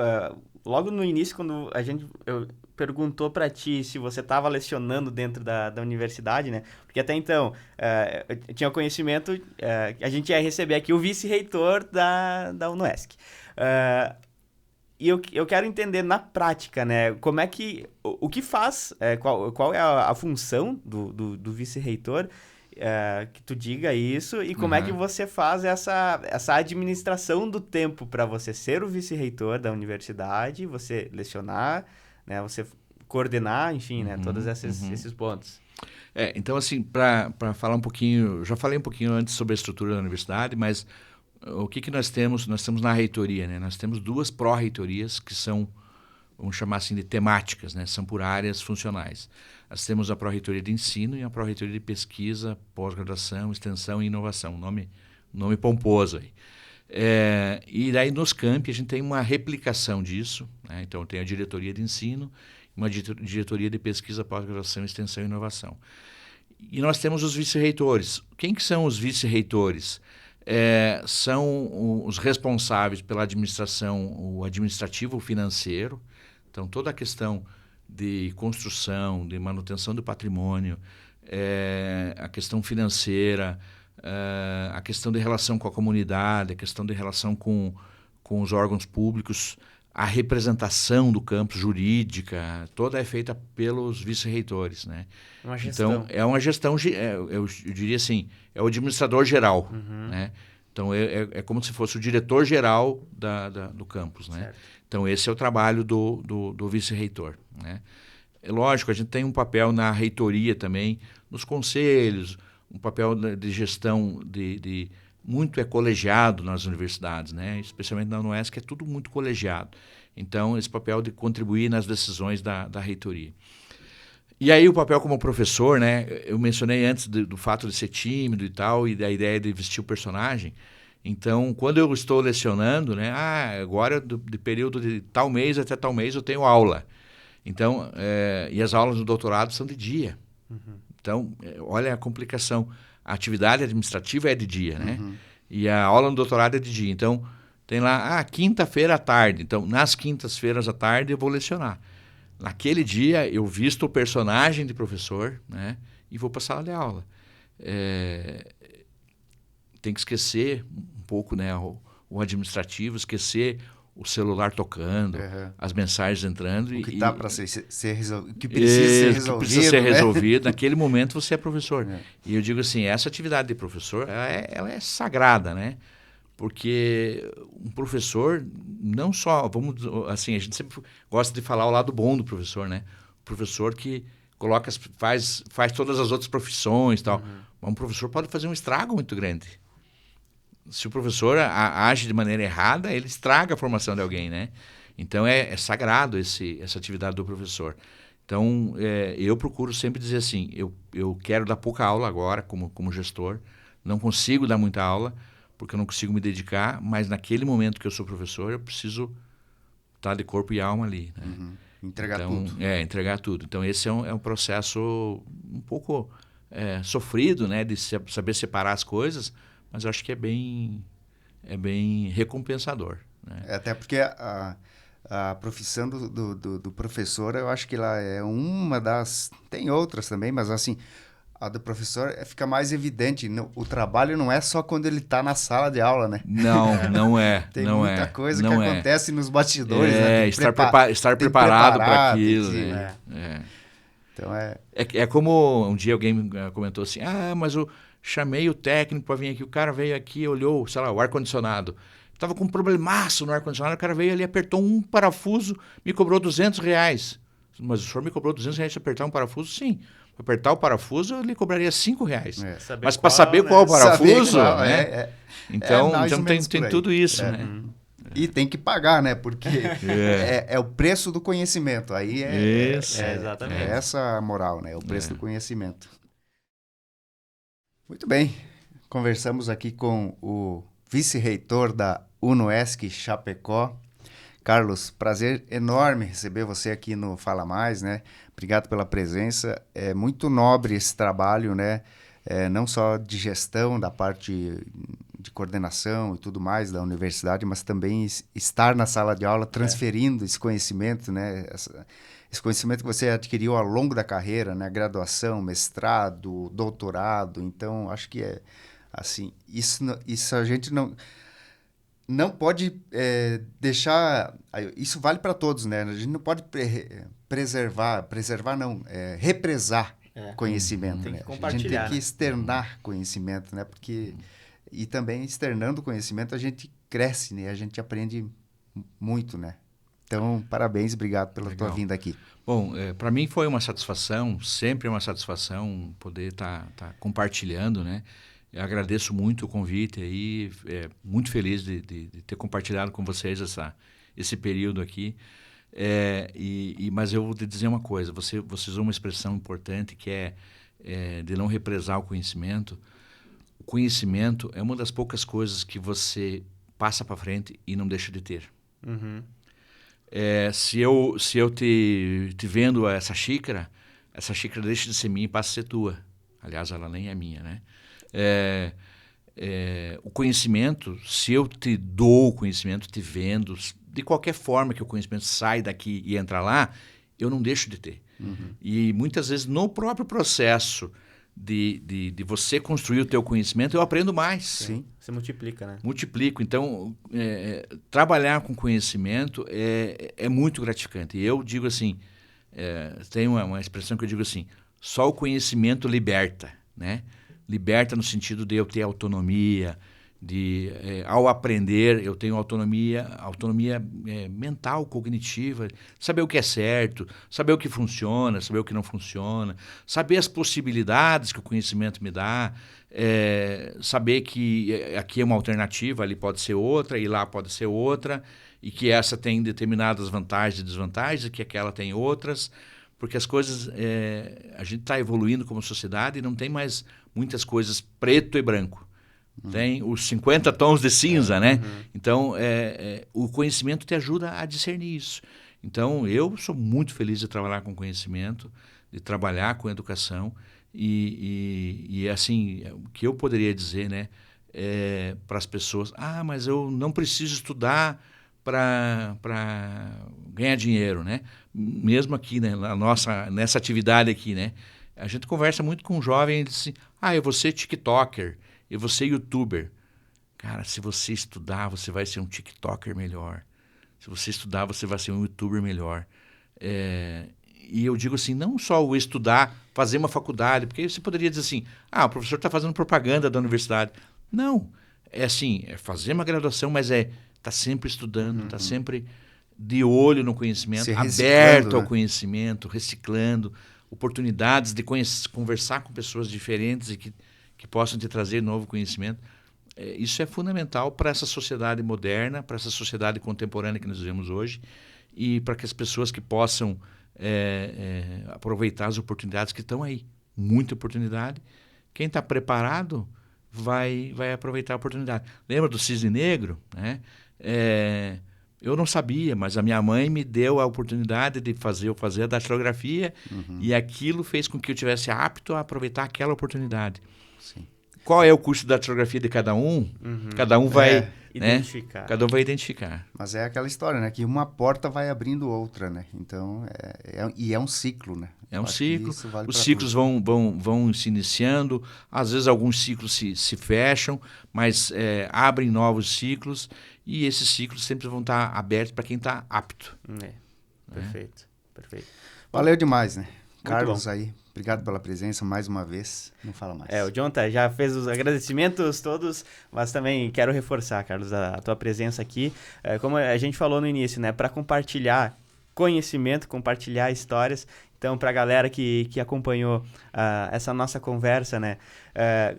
logo no início, quando eu perguntou para ti se você estava lecionando dentro da universidade, né? Porque até então, eu tinha conhecimento, a gente ia receber aqui o vice-reitor da UNOESC. E eu quero entender na prática, né? Como é que... O que faz, qual é a função do vice-reitor, que tu diga isso, e como é que você faz essa administração do tempo para você ser o vice-reitor da universidade, você lecionar, né, você coordenar, enfim, né, todos esses pontos.
Então, assim, para falar um pouquinho, já falei um pouquinho antes sobre a estrutura da universidade, mas o que nós temos? Nós temos na reitoria, né? Nós temos 2 pró-reitorias que são, vamos chamar assim, de temáticas, né? São por áreas funcionais. Nós temos a pró-reitoria de ensino e a pró-reitoria de pesquisa, pós-graduação, extensão e inovação. Nome pomposo aí. E daí nos campi a gente tem uma replicação disso, né? Então tem a diretoria de ensino, uma diretoria de pesquisa, pós-graduação, extensão e inovação. E nós temos os vice-reitores. Quem que são os vice-reitores? São os responsáveis pela administração, o administrativo, o financeiro. Então toda a questão de construção, de manutenção do patrimônio, a questão financeira, a questão de relação com a comunidade, a questão de relação com os órgãos públicos, a representação do campus jurídica, toda é feita pelos vice-reitores, né?
Uma gestão.
Então, é uma gestão, eu diria assim, é o administrador geral, né? Então, é como se fosse o diretor geral do campus, né?
Certo.
Então, esse é o trabalho do vice-reitor, né? É lógico, a gente tem um papel na reitoria também, nos conselhos, um papel de gestão muito colegiado nas universidades, né? Especialmente na UNOESC, é tudo muito colegiado. Então, esse papel de contribuir nas decisões da reitoria. E aí o papel como professor, né? Eu mencionei antes do fato de ser tímido e tal, e da ideia de vestir o personagem. Então, quando eu estou lecionando, né? Agora, de período de tal mês até tal mês, eu tenho aula. Então, e as aulas do doutorado são de dia. Então, olha a complicação. a atividade administrativa é de dia, né? E a aula no doutorado é de dia. Então, tem lá, quinta-feira à tarde. Então, nas quintas-feiras à tarde eu vou lecionar. Naquele dia eu visto o personagem de professor, né? E vou para a sala de aula. Tem que esquecer um pouco, né, o administrativo, esquecer o celular tocando, as mensagens entrando.
O que está para ser resolvido, que precisa ser resolvido.
Que precisa ser resolvido. Naquele momento você é professor. E eu digo assim, essa atividade de professor, ela é sagrada, né? Porque um professor, não só, assim, a gente sempre gosta de falar o lado bom do professor, né? O professor que faz todas as outras profissões e tal. Mas um professor pode fazer um estrago muito grande. Se o professor age de maneira errada, ele estraga a formação de alguém, né? Então, é sagrado essa atividade do professor. Então, eu procuro sempre dizer assim, eu quero dar pouca aula agora, como gestor, não consigo dar muita aula, porque eu não consigo me dedicar, mas naquele momento que eu sou professor, eu preciso estar de corpo e alma ali, né?
Entregar
então,
tudo.
Entregar tudo. Então, esse é um processo um pouco sofrido, né? De saber separar as coisas, mas eu acho que é bem recompensador, né?
Até porque a profissão do professor, eu acho que ela é uma das... Tem outras também, mas assim, a do professor fica mais evidente. O trabalho não é só quando ele está na sala de aula, né?
Não é.
Tem
não
muita coisa que
é.
acontece nos bastidores, né?
Estar preparado para aquilo, né?
Então
É como um dia alguém comentou assim, mas eu chamei o técnico para vir aqui, o cara veio aqui, olhou, sei lá, o ar-condicionado. Estava com um problemaço no ar-condicionado, o cara veio ali, apertou um parafuso, me cobrou R$200. Mas o senhor me cobrou R$200 para apertar um parafuso? Sim. Para apertar o parafuso, eu lhe cobraria R$5. Mas para saber qual o parafuso, né? Então, tem tudo isso, né?
E tem que pagar, né? Porque é o preço do conhecimento. Aí
exatamente.
É essa a moral, né? O preço do conhecimento. Muito bem. Conversamos aqui com o vice-reitor da UNOESC Chapecó. Carlos, prazer enorme receber você aqui no Fala Mais, né? Obrigado pela presença. É muito nobre esse trabalho, né? Não só de gestão, da parte de coordenação e tudo mais da universidade, mas também estar na sala de aula transferindo esse conhecimento, né? Esse conhecimento que você adquiriu ao longo da carreira, né? Graduação, mestrado, doutorado. Então, acho que assim, isso a gente não pode deixar... Isso vale para todos, né? A gente não pode represar conhecimento,
tem
né?
que
A gente tem que
né?
externar conhecimento, né? E também externando conhecimento a gente cresce, né? A gente aprende muito, né? Então, parabéns, obrigado pela tua vinda aqui.
Bom, para mim foi uma satisfação, sempre uma satisfação poder estar compartilhando, né? Eu agradeço muito o convite aí, muito feliz de ter compartilhado com vocês esse período aqui. Mas eu vou te dizer uma coisa, você usou uma expressão importante que é de não represar o conhecimento. O conhecimento é uma das poucas coisas que você passa para frente e não deixa de ter. Se eu te vendo essa xícara deixa de ser minha e passa a ser tua. Aliás, ela nem é minha, né? O conhecimento, se eu te dou o conhecimento, te vendo, de qualquer forma que o conhecimento sai daqui e entra lá, eu não deixo de ter. E muitas vezes no próprio processo de você construir o teu conhecimento, eu aprendo mais.
Sim, você multiplica, né?
Multiplico. Então, trabalhar com conhecimento é muito gratificante. E eu digo assim, tem uma expressão que eu digo assim, só o conhecimento liberta, né? Liberta no sentido de eu ter autonomia, ao aprender eu tenho autonomia mental, cognitiva, saber o que é certo, saber o que funciona, saber o que não funciona, saber as possibilidades que o conhecimento me dá, saber que aqui é uma alternativa, ali pode ser outra e lá pode ser outra, e que essa tem determinadas vantagens e desvantagens e que aquela tem outras, porque as coisas, a gente está evoluindo como sociedade e não tem mais muitas coisas preto e branco. Tem os 50 tons de cinza, né? Então, o conhecimento te ajuda a discernir isso. Então, eu sou muito feliz de trabalhar com conhecimento, de trabalhar com educação. E assim, o que eu poderia dizer, né, para as pessoas, mas eu não preciso estudar para ganhar dinheiro, né? Mesmo aqui, né, nessa atividade aqui, né? A gente conversa muito com um jovem e diz assim, eu vou ser TikToker, eu vou ser YouTuber. Cara, se você estudar, você vai ser um TikToker melhor. Se você estudar, você vai ser um YouTuber melhor. E eu digo assim, não só o estudar, fazer uma faculdade, porque você poderia dizer assim, o professor está fazendo propaganda da universidade. Não, é assim, é fazer uma graduação, mas tá sempre estudando, está sempre de olho no conhecimento, aberto ao conhecimento, reciclando, oportunidades de conversar com pessoas diferentes e que possam te trazer novo conhecimento. Isso é fundamental para essa sociedade moderna, para essa sociedade contemporânea que nós vivemos hoje e para que as pessoas que possam aproveitar as oportunidades que estão aí. Muita oportunidade. Quem está preparado vai aproveitar a oportunidade. Lembra do cisne negro? Né? Eu não sabia, mas a minha mãe me deu a oportunidade de fazer a datilografia e aquilo fez com que eu tivesse apto a aproveitar aquela oportunidade.
Sim.
Qual é o curso da datilografia de cada um? Cada um vai
identificar.
Cada um vai identificar.
Mas é aquela história, né? Que uma porta vai abrindo outra, né? Então, é um ciclo, né?
É um ciclo.
Vale
Os ciclos vão se iniciando. Às vezes alguns ciclos se fecham, mas abrem novos ciclos. E esses ciclos sempre vão estar abertos para quem está apto.
Perfeito.
Valeu demais, né?
Carlos
bom. Aí. Obrigado pela presença mais uma vez. Não fala mais.
O Jonathan já fez os agradecimentos todos, mas também quero reforçar, Carlos, a tua presença aqui. Como a gente falou no início, né? Para compartilhar conhecimento, compartilhar histórias. Então, para a galera que acompanhou essa nossa conversa, né?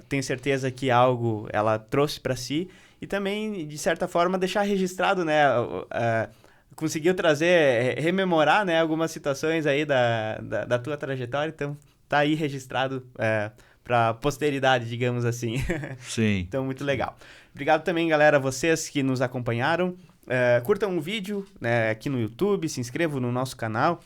Tenho certeza que algo ela trouxe para si e também, de certa forma, deixar registrado, né? Conseguiu rememorar, né, algumas situações aí da tua trajetória, então tá aí registrado para posteridade, digamos assim.
Sim.
Então, muito legal. Obrigado também, galera, vocês que nos acompanharam. Curtam um vídeo, né, aqui no YouTube, se inscrevam no nosso canal.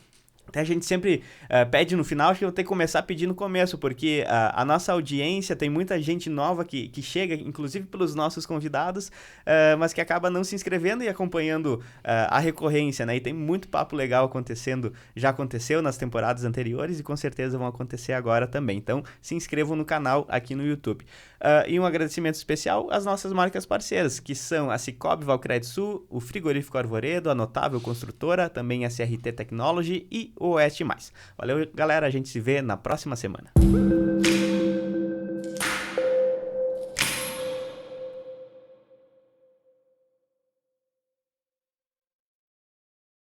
Até a gente sempre pede no final, acho que eu vou ter que começar a pedir no começo, porque a nossa audiência tem muita gente nova que chega, inclusive pelos nossos convidados, mas que acaba não se inscrevendo e acompanhando a recorrência, né? E tem muito papo legal acontecendo, já aconteceu nas temporadas anteriores e com certeza vão acontecer agora também. Então, se inscrevam no canal aqui no YouTube. E um agradecimento especial às nossas marcas parceiras, que são a Cicobi Valcred Sul, o Frigorífico Arvoredo, a Notável Construtora, também a CRT Technology e o Oeste Mais. Valeu, galera. A gente se vê na próxima semana.